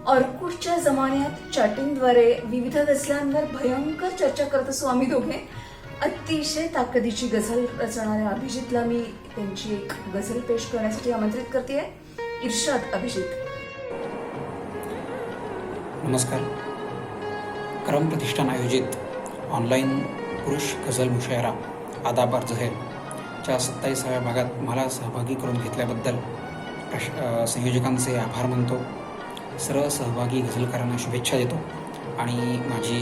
ऑर्कुटच्या जमान्यात चॅटिंगद्वारे विविध गझलांवर भयंकर चर्चा करत असो आम्ही दोघे. अतिशय ताकदीची गझल रचणाऱ्या अभिजितला मी त्यांची एक गझल पेश करण्यासाठी आमंत्रित करते. इर्शाद अभिजित. नमस्कार. करम प्रतिष्ठान आयोजित ऑनलाईन पुरुष गझल मुशायरा आदाब अर्ज है च्या 27व्या भागात मला सहभागी करून घेतल्याबद्दल संयोजकांचे आभार मानतो. सर्व सहभागी गझलकारांना शुभेच्छा देतो आणि माझी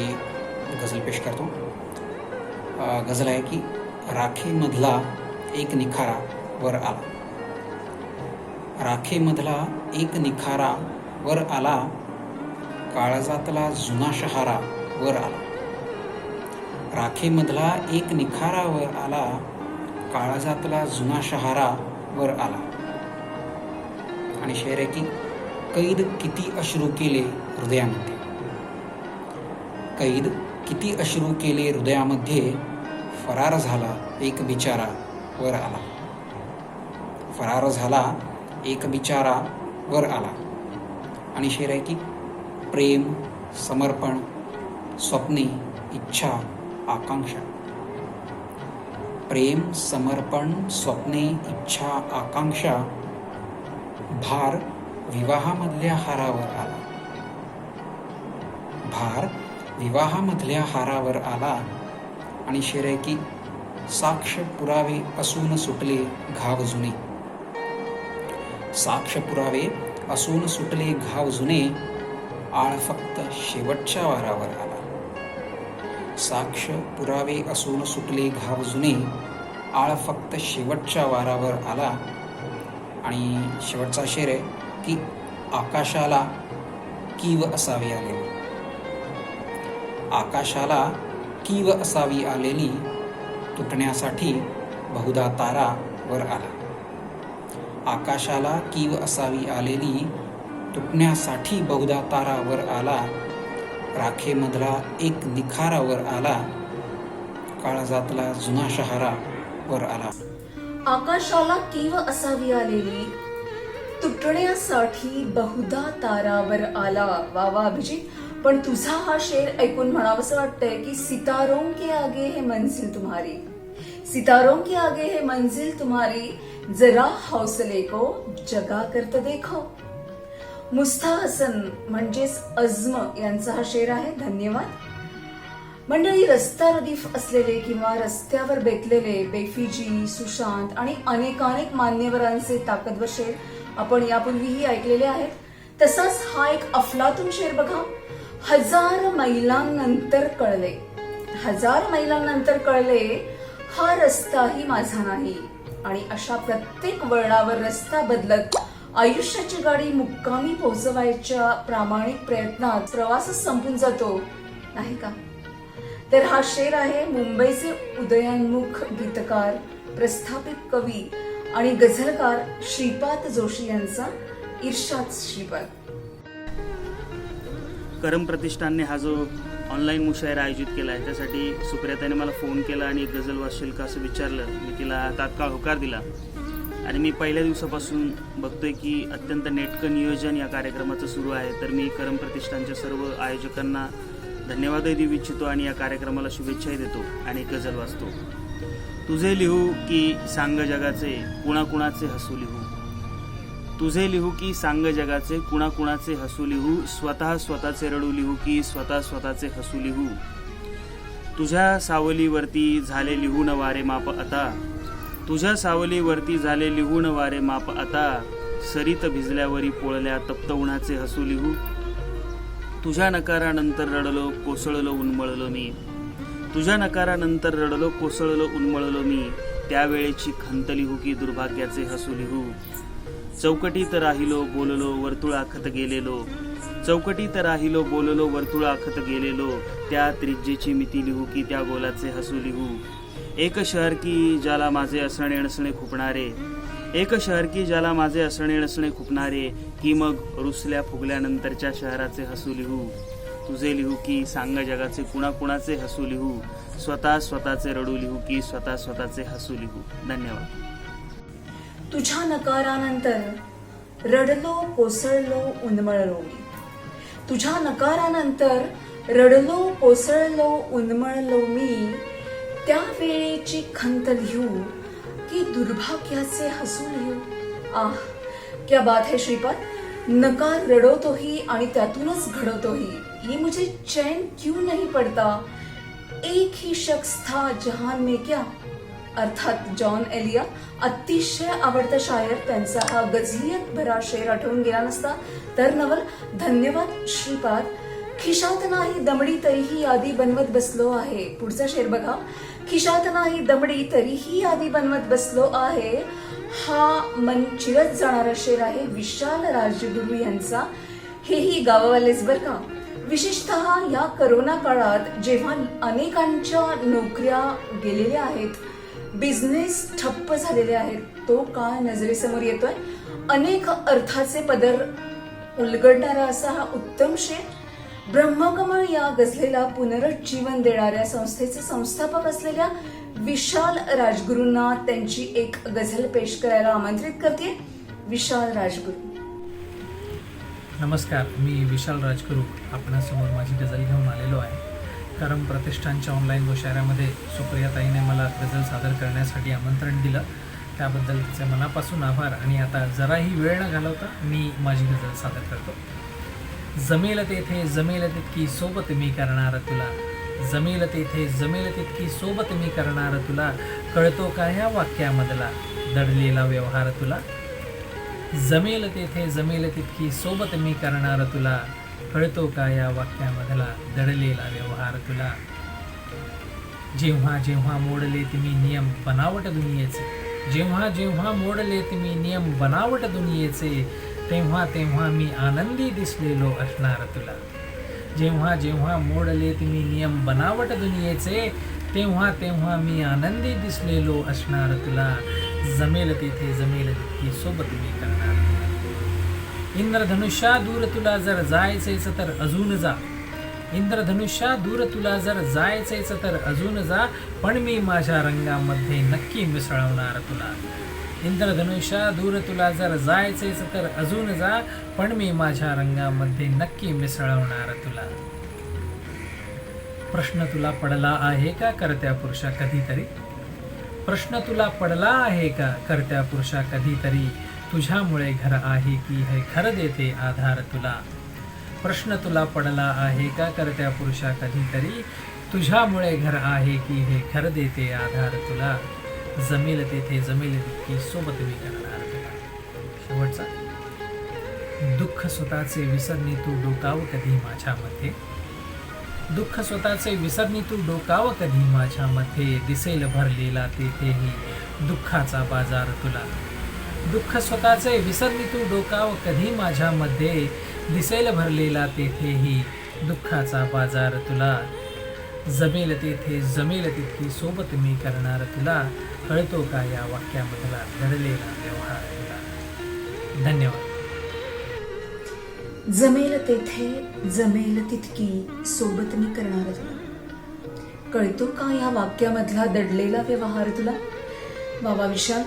गझल पेश करतो. गझल आहे की राखेमधला एक निखारा वर आला. राखेमधला एक निखारा वर आला, काळजातला जुना शहारा वर आला. राखेमधला एक निखारा वर आला, काळजातला जुना शहारा वर आला. आणि शेर आहे की कैद किती अश्रू केले हृदयामध्ये. कैद किती अश्रू केले हृदयामध्ये, फरार झाला एक बिचारा वर आला. फरार झाला एक बिचारा वर आला. आणि शेर आहे की प्रेम, समर्पण, स्वप्ने, इच्छा, आकांक्षा. प्रेम, समर्पण, स्वप्ने, इच्छा, आकांक्षा, भार विवाहामधल्या हारावर आला. भार विवाहामधल्या हारावर आला. आणि शेर आहे की साक्ष पुरावे असून सुटले घाव जुने. साक्ष पुरावे असून सुटले घाव जुने, आळ फक्त शेवटच्या वारावर आला. साक्ष पुरावे असून सुटले घाव जुने, आळ फक्त शेवटच्या वारावर आला. आणि शेवटचा शेर आहे की आकाशाला कीव असावी आलेली. आकाशाला कीव असावी आलेली, तुटण्यासाठी बहुधा तारा वर आला. आकाशाला कीव असावी आलेली, तुटण्यासाठी बहुधा तारा वर आला. राखेमधला एक निखारा वर आला, काळजातला जुना शहारा वर आला. आकाशाला कीव असावी आलेली, तुटण्यासाठी बहुधा तारावर आला. वा वा अभिजित. पण तुझा हा शेर ऐकून म्हणावंसं वाटतंय की सितारों के आगे है मंजिल तुम्हारी. सितारों के आगे है मंजिल तुम्हारी, जरा हौसले को जगा करत देखो. मुस्ता हसन म्हणजेच अज्म यांचा हा शेर आहे. धन्यवाद. मंडळी, रस्ता रदीफ असलेले किंवा रस्त्यावर बेतलेले बेफिजी, सुशांत आणि अनेकानेक मान्यवरांचे ताकदवर शेर आपण यापूर्वीही ऐकलेले आहेत. तसाच हा एक अफलातून शेर बघा. 1000 मैलांनंतर कळले, 1000 मैलांनंतर कळले, हा रस्ताही माझा नाही. आणि अशा प्रत्येक वळणावर रस्ता बदलत आयुष्याची गाडी मुक्कामी पोहोचवायच्या प्रामाणिक प्रयत्नात प्रवासच संपून जातो, नाही का? तर हा शेर आहे मुंबईचे उदयोन्मुख गीतकार, प्रस्थापित कवी आणि गझलकार श्रीपाद जोशी यांचा. इर्शाद श्रीपाद. करम प्रतिष्ठानने हा जो ऑनलाईन मुशायरा आयोजित केला आहे त्यासाठी सुप्रियाताईने मला फोन केला आणि एक गझल वाचशील का असं विचारलं. मी तिला तात्काळ होकार दिला आणि मी पहिल्या दिवसापासून बघतोय की अत्यंत नेटकं नियोजन या कार्यक्रमाचं सुरू आहे. तर मी करम प्रतिष्ठानच्या सर्व आयोजकांना धन्यवादही देऊ इच्छितो आणि या कार्यक्रमाला शुभेच्छाही देतो आणि एक गझल वाचतो. तुझे लिहू की सांग जगाचे कुणाकुणाचे हसू लिहू. तुझे लिहू की सांग जगाचे कुणाकुणाचे हसू लिहू. स्वतःचे रडू लिहू की स्वतःचे हसू लिहू. तुझ्या सावलीवरती झाले लिहून वारे माप आता. तुझ्या सावलीवरती झाले लिहून वारे माप आता. सरीत भिजल्यावरी पोळल्या तप्त उन्हाचे हसू लिहू. तुझ्या नकारानंतर रडलो कोसळलो उन्मळलो मी. तुझ्या नकारानंतर रडलो कोसळलो उन्मळलो मी. त्यावेळेची खंत लिहू की दुर्भाग्याचे हसू लिहू. चौकटीत राहिलो बोललो वर्तुळ आखत गेलेलो. चौकटीत राहिलो बोललो वर्तुळ आखत गेलेलो. त्या त्रिज्येची मिती लिहू की त्या गोलाचे हसू लिहू. एक शहर की ज्याला माझे असणे नसणे खुपणारे. एक शहर की ज्याला माझे असणे नसणे खुपणारे. की मग रुसल्या फुगल्यानंतरच्या शहराचे हसू लिहू. तुझे लिहू की सांग जगाचे कुणाकुणाचे हसू लिहू. स्वतःचे रडू लिहू की स्वतःचे हसू लिहू. धन्यवाद. तुझ्या नकारानंतर रडलो कोसळलो उन्मळलो मी. तुझ्या नकारानंतर रडलो, कोसळलो, उन्मळलो मी. त्या वेळेची खंत लिहू की दुर्भाग्याचे हसू लिहू. आह, क्या बात है श्रीपाद. नकार रडवतोही आणि त्यातूनच घडवतोही. ये मुझे चैन क्यों नहीं पड़ता, एक ही शख्स था जहान में क्या. अर्थात जॉन एलिया अतिशय आवडता शायर. त्यांचा हा गझलियत भरा शेर आठवून गेला नसता तर नवल. धन्यवाद श्रीपाद. खिशात नाही दमडी तरीही यादी बनवत बसलो आहे. पुढचा शेर बघा. खिशात नाही दमडी तरीही यादी बनवत बसलो आहे. हा मन चिरत जाणारा शेर आहे विशाल राजगुरू यांचा. हेही गावावालेच बर का. विशेषतः या करोना काळात जेव्हा अनेकांच्या नोकऱ्या गेलेल्या आहेत, बिझनेस ठप्प झालेले आहेत, तो काळ नजरेसमोर येतोय. अनेक अर्थाचे पदर उलगडणारा असा हा उत्तम शेर. ब्रह्मकमळ या गझलेला पुनरुज्जीवन देणाऱ्या संस्थेचे संस्थापक असलेल्या विशाल राजगुरूंना त्यांची एक गझल पेश करायला आमंत्रित करते. विशाल राजगुरू. नमस्कार, मी विशाल राजगुरू आपणासमोर माझी गझल घेऊन आलेलो आहे. करम प्रतिष्ठानच्या ऑनलाईन मुशायऱ्यामध्ये सुप्रियाताईने मला गझल सादर करण्यासाठी आमंत्रण दिलं, त्याबद्दल तिचे मनापासून आभार. आणि आता जराही वेळ न घालवता मी माझी गझल सादर करतो. जमेल तेथे जमेल तितकी सोबत मी करणार तुला. जमेल तेथे जमेल तितकी सोबत मी करणार तुला. कळतो का ह्या वाक्यामधला दडलेला व्यवहार तुला. जमेल तेथे जमेल तितकी सोबत मी करणार तुला. कळतो का या वाक्यामधला दडलेला व्यवहार तुला. जेव्हा जेव्हा मोडले तुम्ही नियम बनावट दुनियेचे. जेव्हा जेव्हा मोडले तुम्ही नियम बनावट दुनियेचे. तेव्हा तेव्हा मी आनंदी दिसलेलो असणार तुला. जेव्हा जेव्हा मोडले तुम्ही नियम बनावट दुनियेचे. तेव्हा तेव्हा मी आनंदी दिसलेलो असणार तुला. जमेल तेथे जमेल तितकी सोबत मी करणार तुला. इंद्रधनुष्या दूर तुला जर जायचेच तर अजून जा. इंद्रधनुष्या दूर तुला जर जायचेच तर अजून जा. पण मी माझ्या रंगामध्ये नक्की मिसळवणार तुला. इंद्रधनुष्या दूर तुला जर जायचेच तर अजून जा. पण मी माझ्या रंगामध्ये नक्की मिसळवणार तुला. प्रश्न तुला पडला आहे का करत्या पुरुषा कधीतरी. प्रश्न तुला पडला आहे का करत्या पुरुषा कधीतरी. तुझ्यामुळे घर आहे की हे खरं देते आधार तुला. प्रश्न तुला पडला आहे का करत्या पुरुषा कधीतरी. तुझ्यामुळे घर आहे की हे खरं देते आधार तुला. जमेल तेथे जमेल तितकी सोबत मी करणार तुला. शेवटचा. दुःख स्वतःचे विसरणी तू डोकाव कधी माझ्यामध्ये. दुःख स्वतःचे विसरणी तू डोकाव कधी माझ्यामध्ये. दिसेल भरलेला तेथेही दुःखाचा बाजार तुला. दुःख स्वतःचे विसरणी तू डोकाव कधी माझ्यामध्ये. दिसेल भरलेला तेथेही दुःखाचा बाजार तुला. जमेल तेथे जमेल तितकी सोबत मी करणार तुला. कळतो का या वाक्यामधला दडलेला व्यवहार तुला. धन्यवाद. जमेल तेथे जमेल तितकी सोबत मी करणार तुला. कळतो का या वाक्यामधला दडलेला व्यवहार तुला. बाबा विशाल.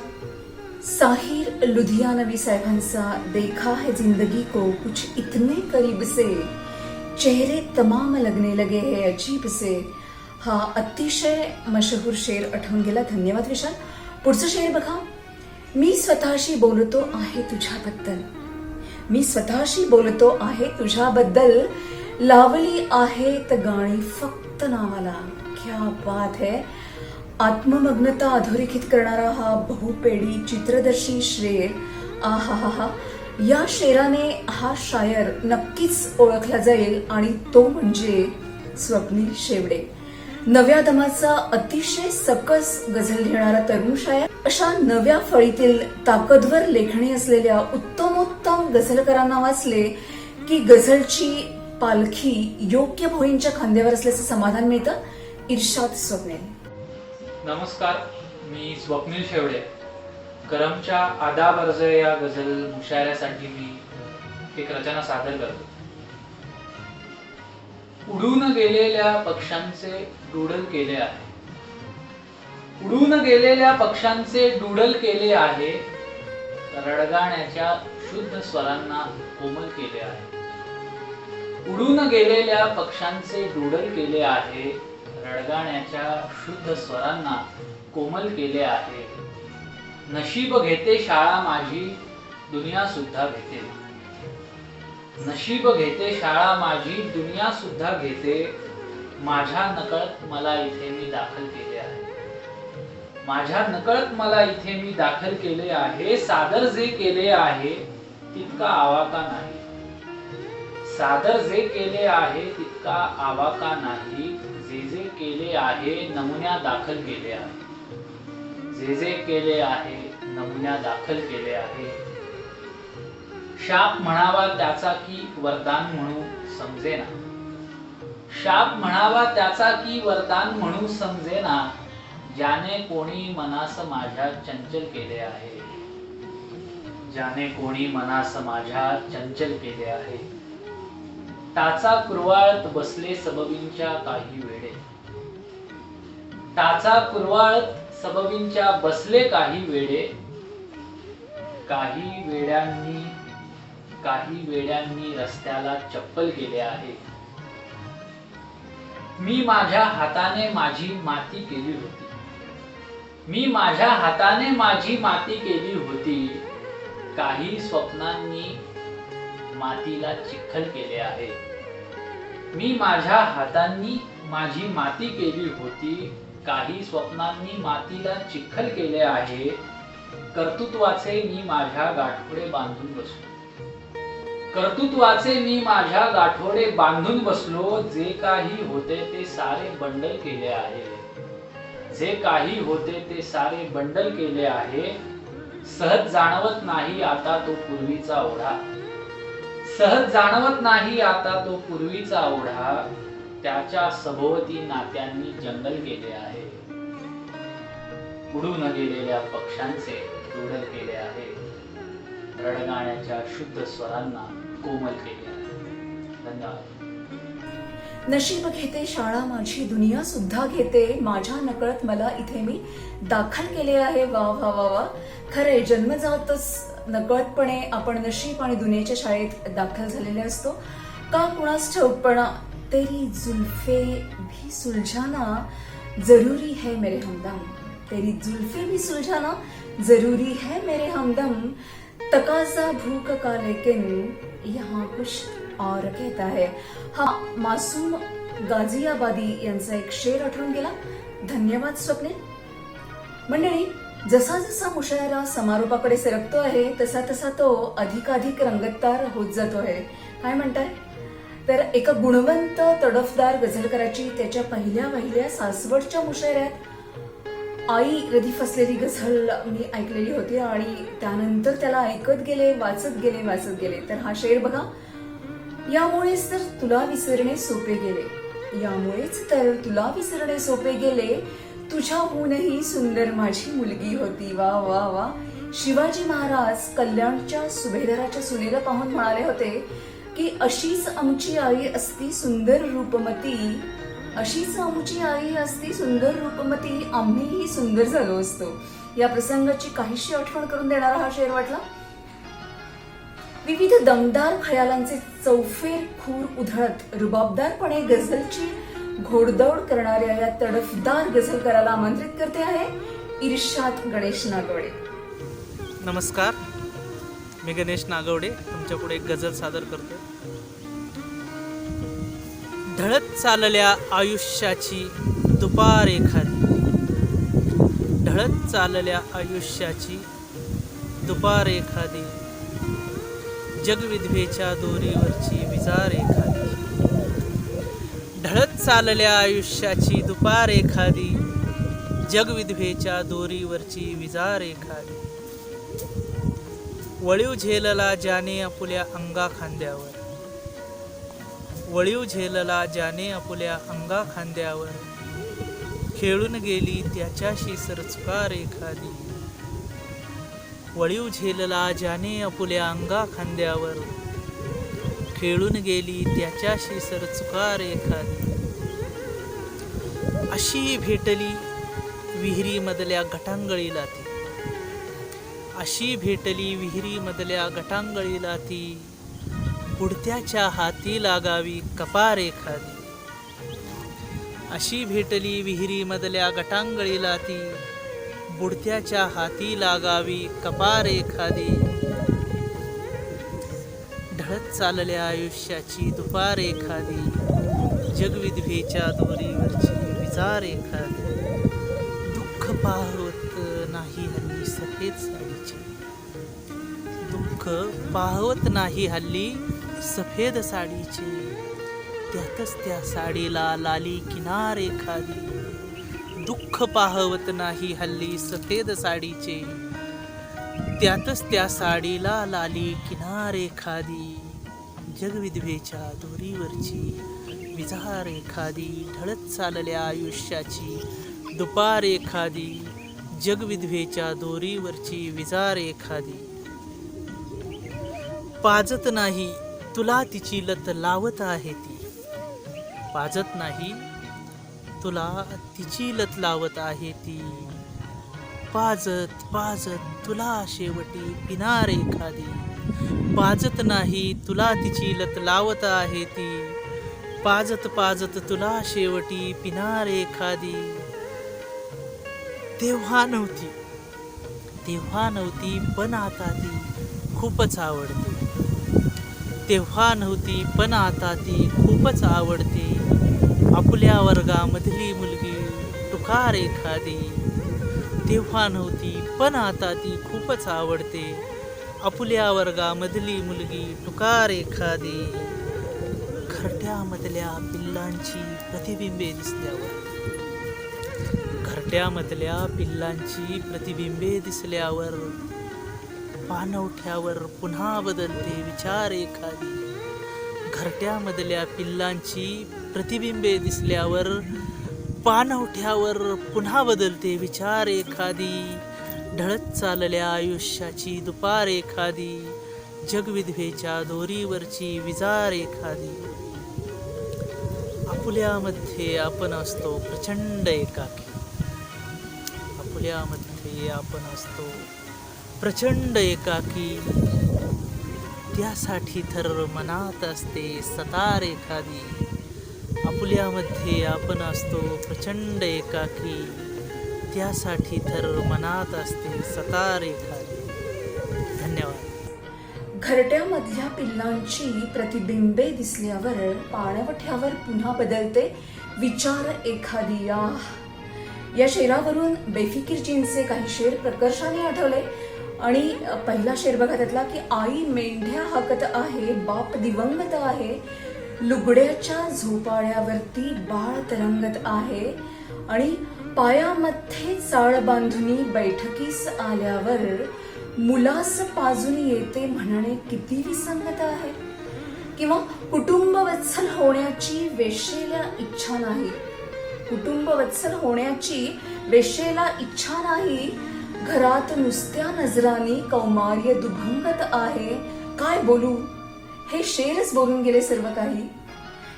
साहिर लुधियानवी साहेबांचा देखा है जिंदगी को कुछ इतने करीब से. चेहरे तमाम लगने लगे है अजीब से. हा अतिशय मशहूर शेर आठवून गेला. धन्यवाद विशाल. पुढचं शेर बघा. मी स्वतःशी बोलतो आहे तुझ्याबद्दल. मी स्वतःशी बोलतो आहे तुझ्याबद्दल. लावली आहेत गाणी फक्त नावाला. क्या बात है. आत्ममग्नता अधोरेखित करणारा हा बहुपेडी चित्रदर्शी शेर. आहा. या शेराने हा शायर नक्कीच ओळखला जाईल आणि तो म्हणजे स्वप्नील शेवडे. नव्या दमाचा अतिशय सकस गझल लिहिणारा तरुण शायर. अशा नव्या फळीतील ताकदवर लेखणी असलेल्या उत्तमोत्तम गझलकारांना वाचले की गझलची पालखी योग्य भोईंच्या खांद्यावर असल्याचं समाधान मिळतं. इर्शाद स्वप्नील. नमस्कार, मी स्वप्नील शेवडे. करमच्या आदाब अर्ज या गझल मुशायऱ्यासाठी मी एक रचना सादर करतो. उडून गेलेल्या पक्ष्यांचे डूडल केले आहे. उडून गेलेल्या पक्ष्यांचे डूडल केले आहे. रडगाण्याच्या शुद्ध स्वरांना कोमल केले आहे. उडून गेलेल्या पक्ष्यांचे डूडल केले आहे, रडगाण्याच्या शुद्ध स्वरांना कोमल केले आहे. नशीब घेते शाळा माझी, दुनिया सुद्धा घेते. नशीब घेते शाळा माझी, दुनिया सुद्धा घेते. माझ्या नकळत मला इथे मी दाखल केले आहे. माझ्या नकळत मला इथे मी दाखल केले आहे. सादर जे केले आहे तितका आवाका नाही. सादर जे केले आहे तितका आवाका नाही. जे जे केले आहे नमुन्या दाखल केले आहे. जे जे केले आहे नमुन्या दाखल केले आहे. शाप म्हणावा त्याचा की वरदान म्हणू समजेना. शाप म्हणावा त्याचा की वरदान म्हणू समजेना. ज्याने कोणी मनास माझ्या चंचल केले आहे. ज्याने कोणी मनास माझ्या चंचल केले आहे. टाचा कुरवाळत बसले सबबींच्या काही वेळे. टाचा कुरवाळत सबबींच्या बसले काही वेळे. काही वेड्यांनी रस्त्याला चप्पल केले आहे. मी माझ्या हाताने माझी माती केली होती. मी माझ्या हाताने माझी माती केली होती. काही स्वप्नांनी मातीला चिखल केले आहे. मी माझ्या हातांनी माझी माती केली होती. काही स्वप्नांनी मातीला चिखल केले आहे. कर्तृत्वाचे मी माझ्या गाठोडे बांधून बसलो. कर्तृत्वाचे मी माझ्या गाठोडे बांधून बसलो. जे काही होते ते सारे बंडल केले आहे. जे काही होते ते सारे बंडल केले आहे. सहज जाणवत नाही आता तो पूर्वीचा ओढा. सहज जाणवत नाही आता तो पूर्वीचा ओढा. त्याच्या सभोवती नात्यांनी जंगल केले आहे. उडून गेलेल्या पक्ष्यांचे डूडल केले आहे. रडगाण्याच्या शुद्ध स्वरांना कोमल केले आहे. धन्यवाद. नशीब घेते शाळा माझी, दुनिया सुद्धा घेते. माझ्या नकळत मला इथे मी दाखल केले आहे. वा वा वा वा. खरंय, जन्मजातच नकळतपणे आपण नशीब आणि दुनियेच्या शाळेत दाखल झालेले असतो. का कुणास ठाऊक, पण तेरी जुल्फे भी सुलझाना जरूरी है मेरे हमदम. तेरी जुल्फे भी सुलझाना जरूरी है मेरे हमदम. तकाजा भूख का लेकिन यहाँ कुछ और कहता है. हा मासूम गाझियाबादी यांचा एक शेर आठवून गेला. धन्यवाद स्वप्नील. मंडळी, जसा जसा मुशायरा समारोपाकडे सरकतो आहे तसा तसा तो अधिकाधिक रंगतदार होत जातो आहे. काय म्हणताय? तर एका गुणवंत तडफदार गझलकाराची त्याच्या पहिल्या सासवडच्या मुशायऱ्यात आई रदीफ असलेली गझल मी ऐकलेली होती आणि त्यानंतर त्याला ऐकत गेले, वाचत गेले. तर हा शेर बघा. यामुळेच तर तुला विसरणे सोपे गेले. यामुळेच तर तुला विसरणे सोपे गेले. तुझ्याहूनही सुंदर माझी मुलगी होती. वा वा वा. शिवाजी महाराज कल्याणच्या सुभेदाराच्या सुनेला पाहून म्हणाले होते की अशीच आमची आई असती सुंदर रूपमती. अशीच आमची आई असती सुंदर रूपमती. आम्हीही सुंदर झालो असतो. या प्रसंगाची काहीशी आठवण करून देणारा हा शेर वाटला. विविध दमदार खयालांचे चौफेर खूर उधळत रुबाबदारपणे गझलची घोडदौड करणाऱ्या या तडफदार गझलकाराला आमंत्रित करते आहे इर्शाद गणेश नागवडे. नमस्कार, मी गणेश नागवडे तुमच्या पुढे एक गझल सादर करतो. ढळत चालल्या आयुष्याची दुपार एखादी. ढळत चालल्या आयुष्याची दुपार एखादी. जगविधवेच्या दोरीवरची विजार एखादी. ढळत चालल्या आयुष्याची दुपार एखादी. जगविधवेच्या दोरीवरची विजार एखादी. वळीव झेलला ज्याने आपुल्या अंगा खांद्यावर. वळीव झेलला ज्याने आपुल्या अंगा खांद्यावर. खेळून गेली त्याच्याशी सरचुकार एखादी. वळीव झेलला ज्याने आपुल्या अंगा खांद्यावर. खेळून गेली त्याच्याशी सरचुकार एखादी. अशी भेटली विहिरी मधल्या गटांगळीला ती. अशी भेटली विहिरी मधल्या गटांगळीला ती. बुडत्याच्या हाती लागावी कपार एखादी. अशी भेटली विहिरी मधल्या गटांगळीला ती, बुडत्याच्या हाती लागावी कपार एखादी. ढळत चालल्या आयुष्याची दुपार एखादी, जगविधवेच्या दोरीवरची विजार एखादी. दुःख पाहवत नाही हल्ली सफेद साडीचे, दुःख पाहवत नाही हल्ली सफेद साडीचे. त्यातच त्या साडीला लाली किनार एखादी. दुःख पाहवत नाही हल्ली सफेद साडीचे, त्यातच त्या साडीला लाली किनार एखादी. जगविधवेच्या दोरीवरची विजार एखादी. ढळत चालल्या आयुष्याची दुपार एखादी, जगविधवेच्या दोरीवरची विजार एखादी. पाजत नाही तुला तिची लत लावत आहे ती, पाजत नाही तुला तिची लत लावत आहे ती. पाजत पाजत तुला शेवटी पिनार एखादी, पाजत नाही तुला तिची लत लावत आहे ती. पाजत पाजत तुला शेवटी पिनार एखादी. तेव्हा नव्हती पण आता ती खूपच आवडते. तेव्हा नव्हती पण आता ती खूपच आवडते. आपल्या वर्गामधली मुलगी टुकार एखादी. तेव्हा नव्हती पण आता ती खूपच आवडते. आपल्या वर्गामधली मुलगी टुकार एखादी. घरट्यामधल्या पिल्लांची प्रतिबिंबे दिसल्यावर, घरट्यामधल्या पिल्लांची प्रतिबिंबे दिसल्यावर, पाणवठ्यावर पुन्हा बदलते विचार एखादी. घरट्यामधल्या पिल्लांची प्रतिबिंबे दिसल्यावर, पाणवठ्यावर पुन्हा बदलते विचार एखादी. ढळत चालल्या आयुष्याची दुपार एखादी, जगविधवेच्या दोरीवरची विजार एखादी. आपुल्यामध्ये आपण असतो प्रचंड एकाकी, आपुल्यामध्ये आपण असतो प्रचंड एकाकी. त्यासाठी तर मनात असते सतार एखादी. आपुल्यामध्ये आपण असतो प्रचंड एकाकी. त्यासाठी तर मनात असते सतार एखादी. धन्यवाद. घरट्यामधल्या पिल्लांची प्रतिबिंबे दिसल्यावर, पाणवठ्यावर पुन्हा बदलते विचार एखादी. या शेरावरून बेफिकीरजींचे काही शेर प्रकर्षाने आठवले. आणि पहिला शेर बघा त्यातला की आई मेंढ्या हाकत आहे, बाप दिवंगत आहे, लुगड्याच्या झोपाळ्यावरती बाळ तरंगत आहे. आणि पायामध्ये चाळ बांधुनी बैठकीस आल्यावर, मुलास पाजून येते म्हणणे किती विसंगत आहे. किंवा कुटुंब वत्सल होण्याची वेशेला इच्छा नाही, कुटुंब वत्सल होण्याची वेशेला इच्छा नाही. घरात नुसत्या नजरांनी कौमार्य दुभंगत आहे. काय बोलू, हे शेरच बोलून गेले सर्व काही.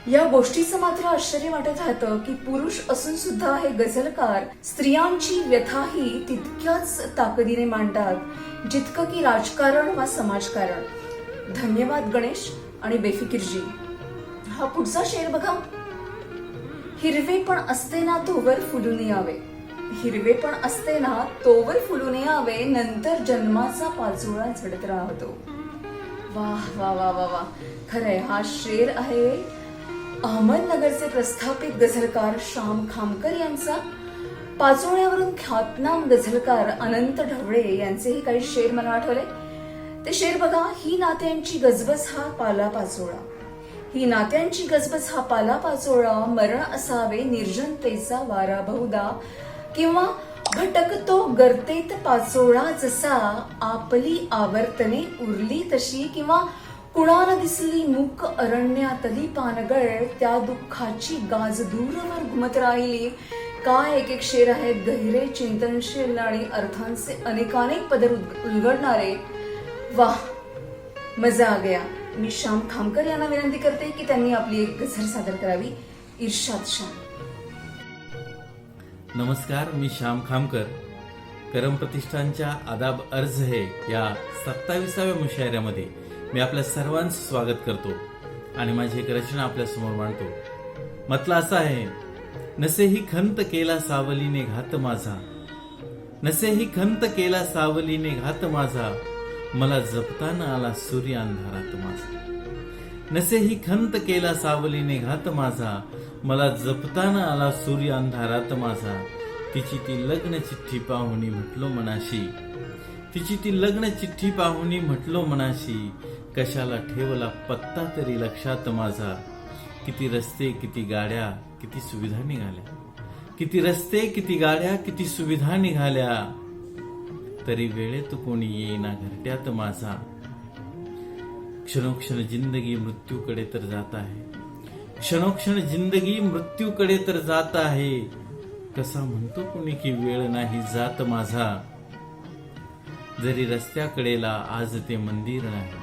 या गोष्टीचं मात्र आश्चर्य वाटत राहतं की पुरुष असून सुद्धा हे गझलकार स्त्रियांची व्यथाही तितक्याच ताकदीने मांडतात जितकं की राजकारण वा समाजकारण. धन्यवाद गणेश आणि बेफिकीरजी. हा पुढचा शेर बघा. हिरवे पण असते ना तोवर फुलून यावे, हिरवे पण असते ना तोवर फुलून यावे, नंतर जन्माचा पाचोळा झडत राहतो. वाह वाह वाह वाह वाह. खरंय, हा शेर आहे अहमदनगरचे प्रस्थापित गझलकार श्याम खामकर यांचा. पाचोळ्यावरून ख्यातनाम गझलकार अनंत ढवळे यांचेही काही शेर मला आठवले. ते शेर बघा. ही नात्यांची गजबज हा पाला पाचोळा, ही नात्यांची गजबज हा पाला पाचोळा, मरण असावे निर्जनतेचा वारा बहुदा. किंवा भटकतो गर्तेत पाचोळा जसा, आपली आवर्तने उरली तशी. किंवा कुणाला दिसली मूक अरण्यातली पानगळ, त्या दुःखाची गाज दूरवर घुमत राहिली. काय एक एक शेर आहेत, गहिरे चिंतनशील आणि अर्थांचे अनेकानेक पदर उलगडणारे. वाह, मजा आ गया. मी श्याम खामकर यांना विनंती करते की त्यांनी आपली एक गझल सादर करावी. इर्शाद शाह. नमस्कार, मी श्याम खामकर. करम प्रतिष्ठानच्या आदाब अर्ज है या 27व्या मुशायऱ्यामध्ये मी आपल्या सर्वांचं स्वागत करतो आणि माझी एक रचना आपल्यासमोर मांडतो. म्हटलं असं आहे, नसेही खंत केला सावलीने घात माझा, नसेही खंत केला सावलीने घात माझा, मला जपताना आला सूर्य अंधारात माझा. नसेही खंत केला सावलीने घात माझा, मला जपताना आला सूर्य अंधारात माझा. तिची ती लग्न चिठ्ठी पाहुणी म्हटलो मनाशी, तिची ती लग्न चिठ्ठी पाहुणी म्हटलो मनाशी, कशाला ठेवला पत्ता तरी लक्षात माझा. किती रस्ते किती गाड्या किती सुविधा निघाल्या, किती रस्ते किती गाड्या किती सुविधा निघाल्या, तरी वेळेत कोणी येईना घरट्यात माझा. क्षणोक्षण जिंदगी मृत्यूकडे तर जात आहे, क्षणोक्षण जिंदगी मृत्यूकडे तर जात आहे. कसा म्हणतो कोणी की वेळ नाही जात माझा. जरी रस्त्याकडेला आज ते मंदिर नाही,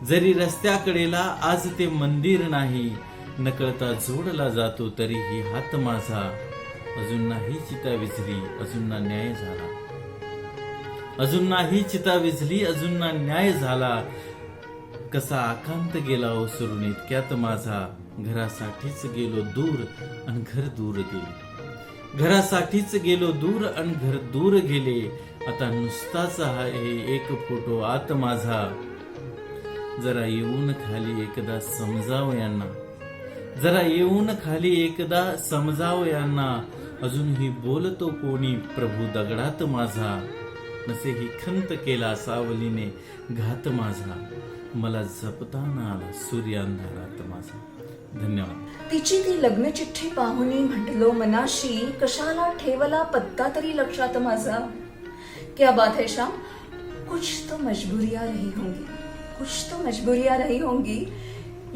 जरी रस्त्याकडेला आज ते मंदिर नाही, नकळता जोडला जातो तरीही हात माझा. अजून नाही चिता विझली अजून ना न्याय झाला, अजून नाही चिता विझली अजून ना न्याय झाला. कसा आकांत गेला ओसरून इतक्यात माझा. घरासाठीच गेलो दूर आणि घर दूर गेले, घरासाठीच गेलो दूर आणि घर दूर गेले. आता नुसताच आहे एक फोटो आत माझा. जरा येऊन खाली एकदा समजाव यांना, जरा येऊन खाली एकदा समजाव यांना. अजूनही बोलतो कोणी प्रभू दगडात माझा. नसेही खंत केला सावलीने घात माझा, मला जपताना आला सूर्य अंधारात माझा. धन्यवाद. तिची ती लग्न चिठ्ठी पाहुणी म्हटलो मनाशी, कशाला ठेवला पत्ता तरी लक्षात माझा. क्या बात है श्याम, कुछ तो मजबूरियां रही होंगी, कुछ तो मजबूरियां रही होंगी.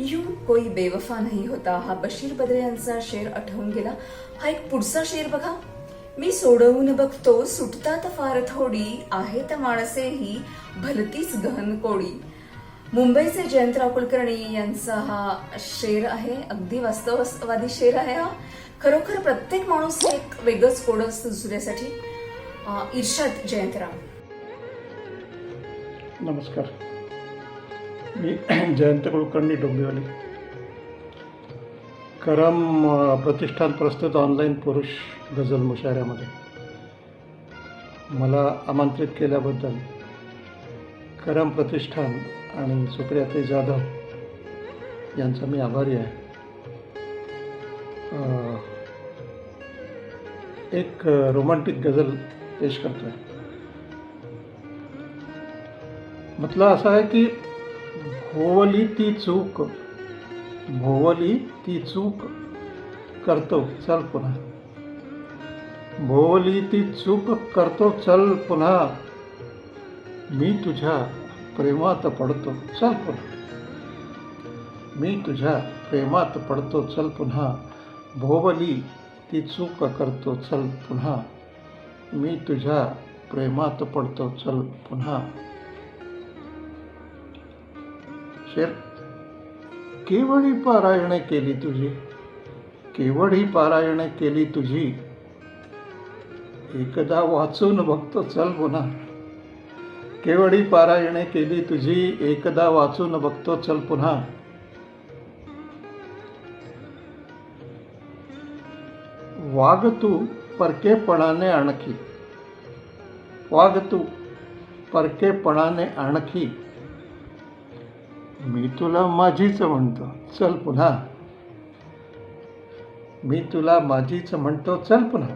यूं कोई बेवफा नहीं होता, हा बशीर बद्रे यांचा शेर आठवून गेला. हा एक पुढचा शेर बघा. मी सोडवून बघतो सुटतात फार थोडी, आहेत माणसे ही भलतीच गहन कोडी. मुंबईचे जयंतराव कुलकर्णी यांचा हा शेर आहे. अगदी वास्तववादी शेर आहे हा. खरोखर प्रत्येक माणूस एक वेगळंच कोड असतं दुसऱ्यासाठी. इर्शाद जयंतराव. नमस्कार, मी जयंत कुलकर्णी डोंबिवली. करम प्रतिष्ठान प्रस्तुत ऑनलाईन पुरुष गझल मुशायऱ्यामध्ये मला आमंत्रित केल्याबद्दल करम प्रतिष्ठान आणि सुप्रियाताई जाधव यांचा मी आभारी आहे. एक रोमांटिक गझल पेश करतो आहे. म्हटलं असं आहे की भोवली ती चूक, भोवली ती चूक करतो चल पुन्हा, भोवली ती चूक करतो चल पुन्हा, मी तुझ्या प्रेमात पडतो चल पुन्हा, मी तुझ्या प्रेमात पडतो चल पुन्हा, भोवली ती चूक करतो चल पुन्हा, मी तुझ्या प्रेमात पडतो चल पुन्हा. शेर. केवढी पारायणे केली तुझी, केवढी पारायणे केली तुझी, एकदा वाचून बघतो चल पुन्हा, केवढी पारायणे केली तुझी, एकदा वाचून बघतो चल पुन्हा. वाग तू परकेपणाने आणखी, वाग तू परकेपणाने आणखी, मी तुला माझीच म्हणतो चल पुन्हा, मी तुला माझीच म्हणतो चल पुन्हा.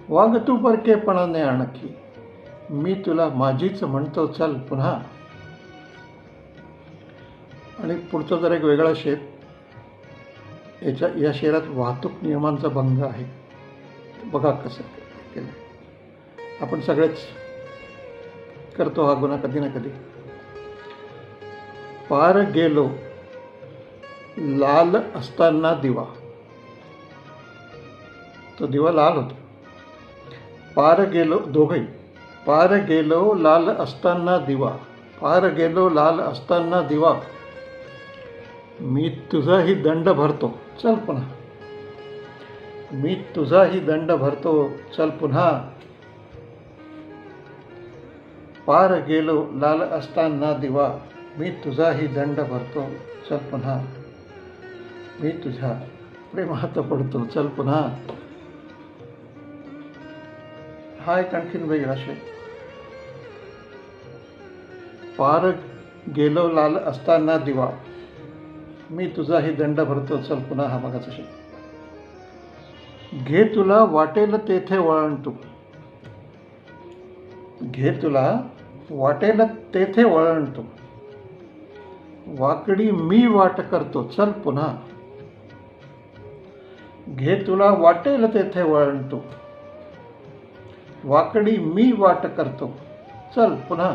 वाग तू परकेपणाने आणखी, मी तुला माझीच म्हणतो चल पुन्हा. आणि पुढचा जर एक वेगळा शेर. या शेरात वाहतूक नियमांचा भंग आहे. बघा कसं केलं. आपण सगळेच करतो हा गुन्हा कधी ना कधी. पार गेलो लाल असताना दिवा, तो दिवा लाल होतो. पार गेलो दोघे, पार गेलो लाल असताना दिवा, पार गेलो लाल असताना दिवा, मी तुझाही दंड भरतो चल पुन्हा, मी तुझाही दंड भरतो चल पुन्हा. पार गेलो लाल असताना दिवा, मी तुझाही दंड भरतो चल पुन्हा, मी तुझ्या प्रेमात पडतो चल पुन्हा. हा एक आणखीन वेगळा शेर. पार गेलो लाल असताना दिवा, मी तुझाही दंड भरतो चल पुन्हा. हा मागाचा शेर. घे तुला वाटेल तेथे वळण तू, घे तुला वाटेल तेथे वळण तू, वाकडी मी वाट करतो चल पुन्हा. घे तुला वाटेल तेथे वळण तू, वाकडी मी वाट करतो चल पुन्हा.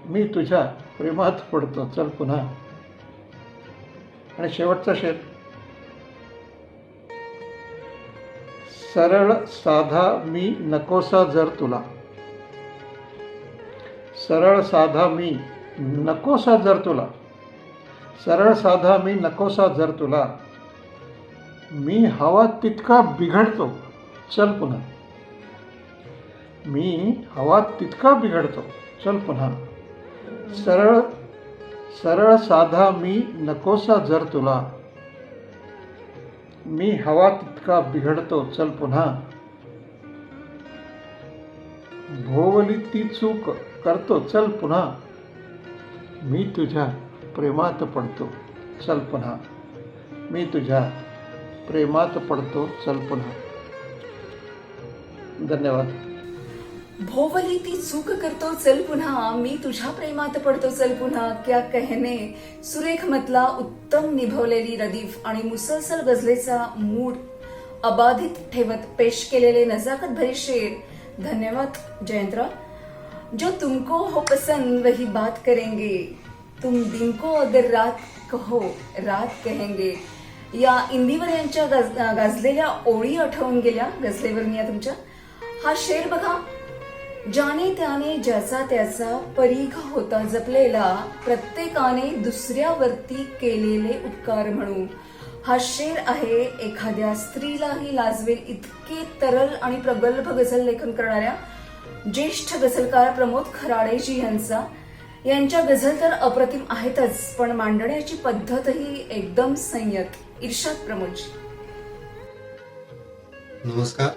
मी तुझ्या प्रेमात पडतो चल पुन्हा. आणि शेवटचा शेर. सरळ साधा मी नकोसा जर तुला, सरळ साधा मी नकोसा जर तुला, सरळ साधा मी नकोसा जर तुला, मी हवा तितका बिघडतो चल पुन्हा. मी हवा तितका बिघडतो चल पुन्हा. सरळ सरळ साधा मी नकोसा जर तुला, मी हवा तितका बिघडतो चल पुन्हा. भोवली ती चूक करतो चल पुन्हा, मी तुझ्या प्रेमात पडतो चल पुन्हा, मी तुझ्या प्रेमात पडतो चल पुन्हा. धन्यवाद. भोवली ती चूक करतो चल पुन्हा, मी तुझ्या प्रेमात पडतो चल पुन्हा. क्या कहने. सुरेख मतला, उत्तम निभवलेली रदीफ आणि मुसलसल गझलेचा मूड अबाधित ठेवत पेश केलेले नजाकत भरे शेर. धन्यवाद जयंतराव. जो तुमको हो पसंद वही बात करेंगे, तुम दिन को अगर रात कहो रात कहेंगे. या इंदिवर यांच्या गाजलेल्या ओळी आठवून गेल्या गझलेवर मी तुमच्या. हा शेर बघा. ज्याने त्याने ज्याचा त्याचा परीघ होता जपलेला, प्रत्येकाने दुसऱ्यावरती केलेले उपकार म्हणून. हा शेर आहे एखाद्या स्त्रीलाही लाजवेल इतके तरल आणि प्रगल्भ गझल लेखन करणाऱ्या ज्येष्ठ गझलकार प्रमोद खराडेजी यांचा. यांच्या गझल तर अप्रतिम आहेतच, पण मांडण्याची पद्धतही एकदम संयत. इर्शाद प्रमोदजी. नमस्कार.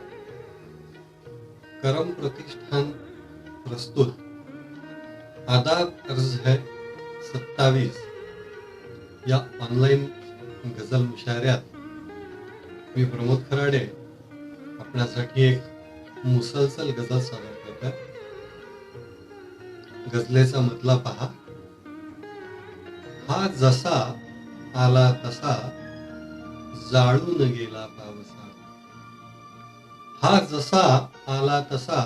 करम प्रतिष्ठान प्रस्तुत आदाब अर्ज है 27 या ऑनलाईन गझल मुशायऱ्यात मी प्रमोद खराडे आपल्यासाठी एक मुसलसल गझल सादर करत आहे. गझलेचा मधला पहा. हा जसा आला तसा जाळून गेला पावसाळा, हा जसा आला तसा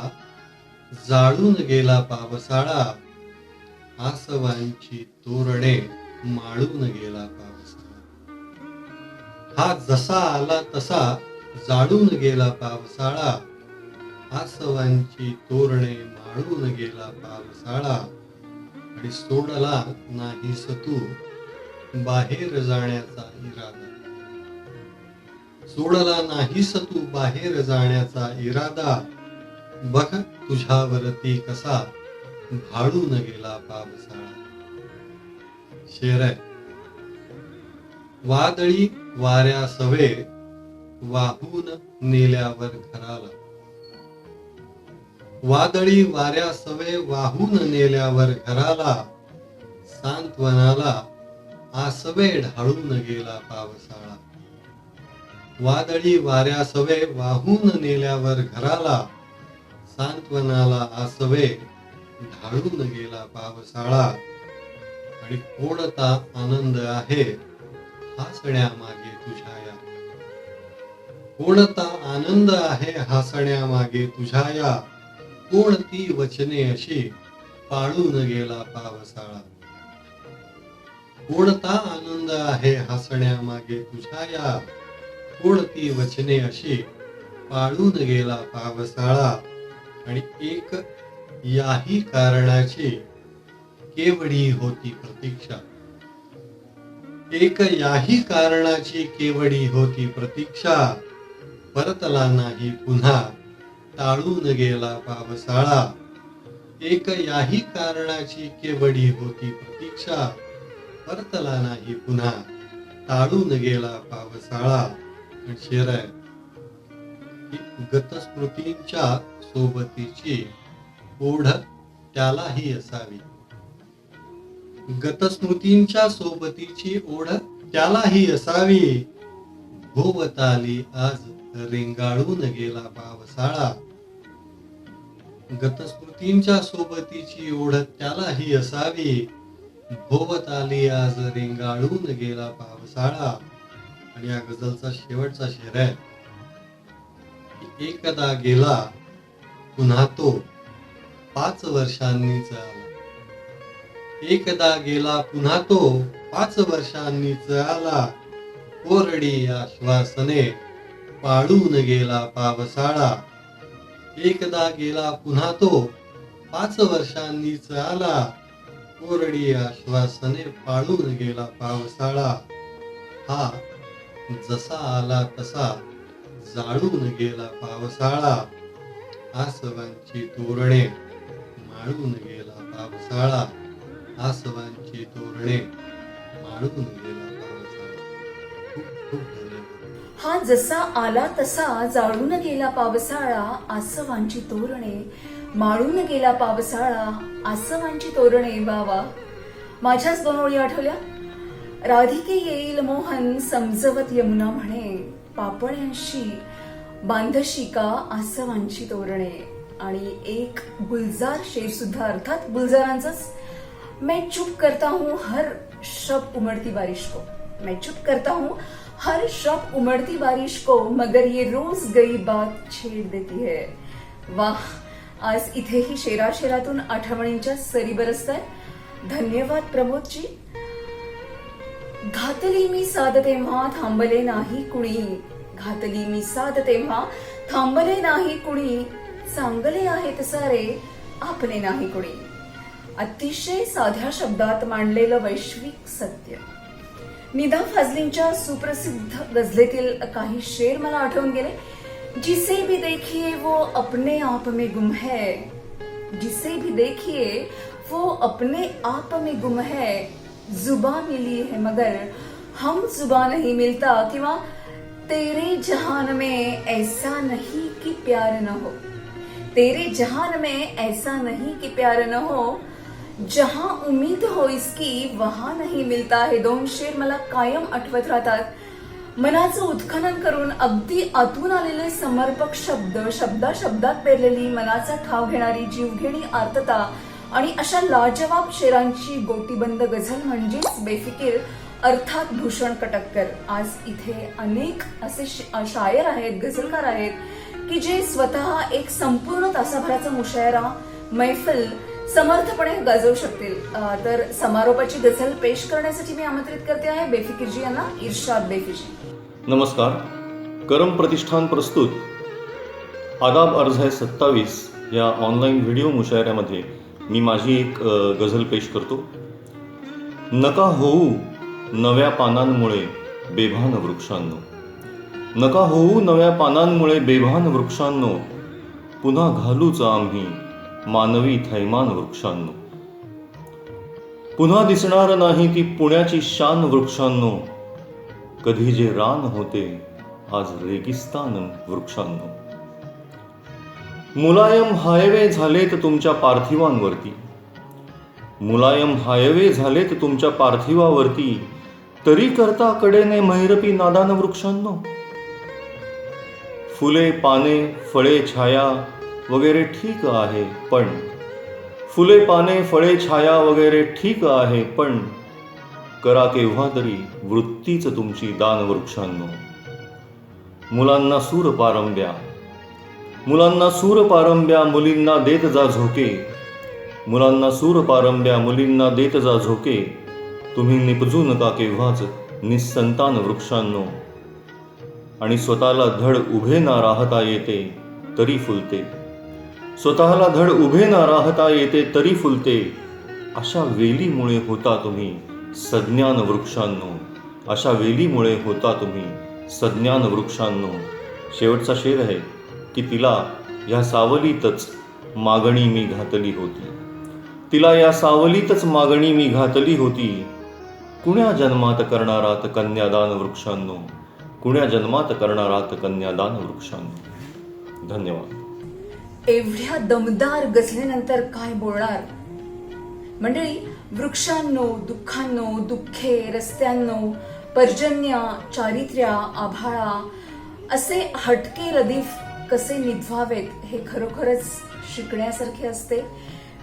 जाळून गेला पावसाळा, आसवांची तोरणे माळून गेला पावसाळा. हा जसा आला तसा जाळून गेला पावसाळा, आसवांची तोरणे माळून गेला पावसाळा. आणि सोडला नाहीस तू बाहेर जाण्याचा इरादा, सोडला नाहीस तू बाहेर जाण्याचा इरादा, बघ तुझ्यावरती कसा भाळून गेला पावसाळा. शेर आहे. वादळी वाऱ्या सवे वाहून नेल्यावर घराला, वादळी वाऱ्या सवे वाहून नेल्यावर घराला, सांत्वनाला आसवे ढाळून गेला पावसाळा. वादळी वाऱ्या सवे वाहून नेल्यावर घराला, सांत्वनाला आसवे ढाळून गेला पावसाळा. आणि कोणता आनंद आहे हसण्यामागे तुझ्या या, कोणता आनंद आहे हसण्यामागे तुझ्या या, कोणती वचने अशी पाळून गेला पावसाळा. कोणता आनंद आहे हसण्यामागे तुझ्या या, कोणती वचने अशी पाळून गेला पावसाळा. आणि एक याही कारणाची केवढी होती प्रतीक्षा, एक याही कारणाची केवढी होती प्रतीक्षा, परतला नाही पुन्हा टाळून गेला पावसाळा. एक याही कारणाची केवढी होती प्रतीक्षा, परतला नाही पुन्हा टाळून गेला पावसाळा. आणि शेर आहे की गतस्मृतींच्या सोबतीची ओढ त्यालाही असावी. गतस्मृतींच्या सोबतीची ओढ त्यालाही असावी. भोवताली आज रेंगाळून गेला पावसाळा. गतस्मृतींच्या सोबतीची ओढ त्यालाही असावी. भोवताली आज रेंगाळून गेला पावसाळा. आणि या गझलचा शेवटचा शेर आहे की एकदा गेला पुन्हा तो 5 वर्षांनीच आला. एकदा गेला पुन्हा तो 5 वर्षांनीच आला. कोरडी आश्वासने पाळून गेला पावसाळा. एकदा गेला पुन्हा तो 5 वर्षांनीच आला. कोरडी आश्वासने पाळून गेला पावसाळा. हा जसा आला तसा जाळून गेला पावसाळा. आसवांची तोरणे माळून गेला पावसाळा. आसवांची तोरणे माळून गेला पावसाळा. खूप खूप धन्यवाद. हा जसा आला तसा जाळून गेला पावसाळा. आसवांची तोरणे माळून गेला पावसाळा. आसवांची तोरणे. वा माझ्याच 2 ओळी आठवल्या. राधिके येईल मोहन समजवत यमुना म्हणे, पापण्यांशी बांधशी का आसवांची तोरणे. आणि एक गुलजार शेर सुद्धा, अर्थात गुलजारांचंच. मैं चुप करता हूँ हर शब उमड़ती बारिश को. मैं चुप करता हूँ हर शब उमड़ती बारिश को, मगर ये रोज गई बात छेड़ देती है. वाह, आज इथेही शेरातून आठवणींच्या सरी बरसतायत. धन्यवाद प्रमोदजी. घातली मी साद तेव्हा थांबले नाही कुणी. घातली मी साद तेव्हा थांबले नाही कुणी. चांगले आहेत सारे आपले नाही कुणी. अतिशय साध्या शब्दात मांडलेलं वैश्विक सत्य. निदा फाजलींच्या सुप्रसिद्ध गझलेतील काही शेर मला आठवून गेले. जिसे भी देखिए वो अपने आप में गुम है. जिसे भी देखिए वो अपने आप में गुम है. जुबान मिली है मगर हम जुबान नहीं मिलता. किंवा तेरे जहान में ऐसा नहीं कि प्यार न हो. तेरे जहान में ऐसा नहीं कि प्यार न हो. जहां उम्मीद हो इसकी वहां नहीं मिलता. हे 2 शेर मला कायम आठवत राहतात. मनाचं उत्खनन करून अगदी आतून आलेले समर्पक शब्द, शब्दात पेरलेली मनाचा ठाव घेणारी जीवघेणी आर्तता आणि अशा लाजवाब शेरांची गोटीबंद गझल म्हणजेच बेफिकीर, अर्थात भूषण कटककर. आज इथे अनेक असे शायर आहेत, गझलकार आहेत की जे स्वतः एक संपूर्ण तासाभराचा मुशायरा, मैफल समर्थपणे गाजवू शकतील. तर समारोपाची गझल पेश करण्यासाठी मी आमंत्रित करते आहे बेफिकीरजी यांना. इर्शाद बेफिजी. नमस्कार. करम प्रतिष्ठान प्रस्तुत आदाब अर्ज है 27 या ऑनलाईन व्हिडिओ मुशायऱ्यामध्ये मी माझी एक गझल पेश करतो. नका होऊ नव्या पानांमुळे बेभान वृक्षांनो. नका होऊ नव्या पानांमुळे बेभान वृक्षांनो. पुन्हा घालूच आम्ही मानवी थैमान वृक्षांनो. पुन्हा दिसणार नाही ती पुण्याची शान वृक्षांनो. कधी जे रान होते आज रेगिस्तान वृक्षांनो. मुलायम हायवे झालेत तुमच्या पार्थिवांवरती. मुलायम हायवे झालेत तुमच्या पार्थिवावरती. तरी करता कडेने महिरपी नादान वृक्षांनो. फुले पाने फळे छाया वगैरे ठीक आहे पण. फुले पाने फळे छाया वगैरे ठीक आहे पण. करा केव्हा तरी वृत्तीच तुमची दान वृक्षांनो. मुलांना सूर पारंब्या, मुलांना सूर पारंब्या मुलींना देत जा झोके. मुलांना सूर पारंब्या मुलींना देत जा झोके. तुम्ही निपजू नका केव्हाच निस्संतान वृक्षांनो. आणि स्वतःला धड उभे ना राहता येते तरी फुलते. स्वतःला धड उभे ना राहता येते तरी फुलते. अशा वेलीमुळे होता तुम्ही सज्ञान वृक्षांनो. अशा वेलीमुळे होता तुम्ही सज्ञान वृक्षांनो. शेवटचा शेर आहे की तिला ह्या सावलीतच मागणी मी घातली होती. तिला या सावलीतच मागणी मी घातली होती. कुण्या जन्मात करणारात कन्यादान वृक्षांनो, कुण्या जन्मात करणारात कन्यादान वृक्षांनो. धन्यवाद. एवढ्या दमदार गझलेनंतर काय बोलणार मंडळी. वृक्षांनो, दुःखांनो, दुःखे, रस्त्यांनो, पर्जन्य, चारित्र्या, आभाळा असे हटके रदीफ कसे निभवावेत हे खरोखरच शिकण्यासारखे असते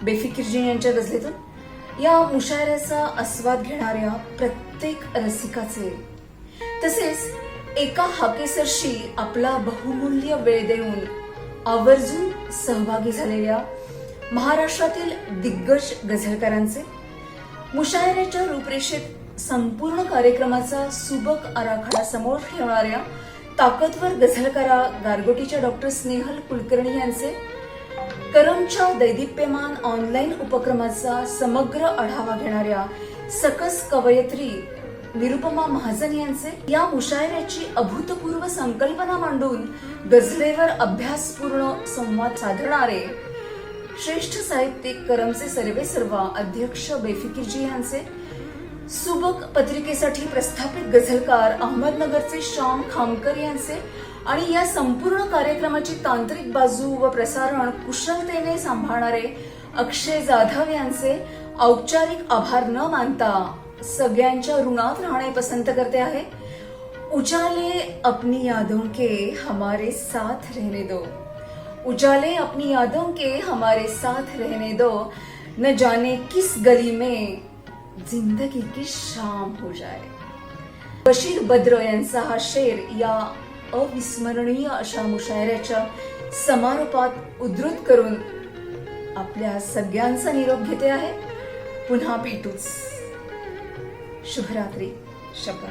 बेफिकिरजी यांच्या गझलेतून. या मुशायऱ्याचा आस्वाद घेणाऱ्या प्रत्येक रसिकाचे, तसेच एका हाकेसरशी आपला बहुमूल्य वेळ देऊन आवर्जून सहभागी झालेल्या महाराष्ट्रातील दिग्गज गझलकारांचे, मुशायऱ्याच्या रूपरेषेत संपूर्ण कार्यक्रमाचा सुबक आराखडा समोर ठेवणाऱ्या ताकदवर गझलकारा गारगोटीच्या डॉक्टर स्नेहल कुलकर्णी यांचे, करमच्या दैदिप्यमान ऑनलाईन उपक्रमाचा समग्र आढावा घेणाऱ्या सकस कवयित्री निरुपमा महाजन यांचे, या मुशायऱ्याची अभूतपूर्व संकल्पना मांडून गझलेवर अभ्यासपूर्ण संवाद साधणारे श्रेष्ठ साहित्यिक करमचे सर्वेसर्वा अध्यक्ष बेफिकिरजी यांचे, सुबक पत्रिकेसाठी प्रस्थापित गझलकार अहमदनगरचे श्याम खामकर यांचे आणि या संपूर्ण कार्यक्रमाची तांत्रिक बाजू व प्रसारण कुशलतेने सांभाळणारे अक्षय जाधव यांचे औपचारिक आभार न मानता सगळ्यांच्या ऋणात राहणे पसंत करते आहे. उजाले अपनी यादों के हमारे साथ रहने दो, उजाले अपनी यादों के हमारे साथ रहने दो, न जाने किस गली में जिंदगी की शाम हो जाए. बशीर बद्र यांचा हा शेर या अविस्मरणीय अशा मुशायऱ्याच्या समारोपात उद्धृत करून आपल्या सगळ्यांचा निरोप घेते आहे. पुन्हा भेटूच. शुभरात्री. शब्द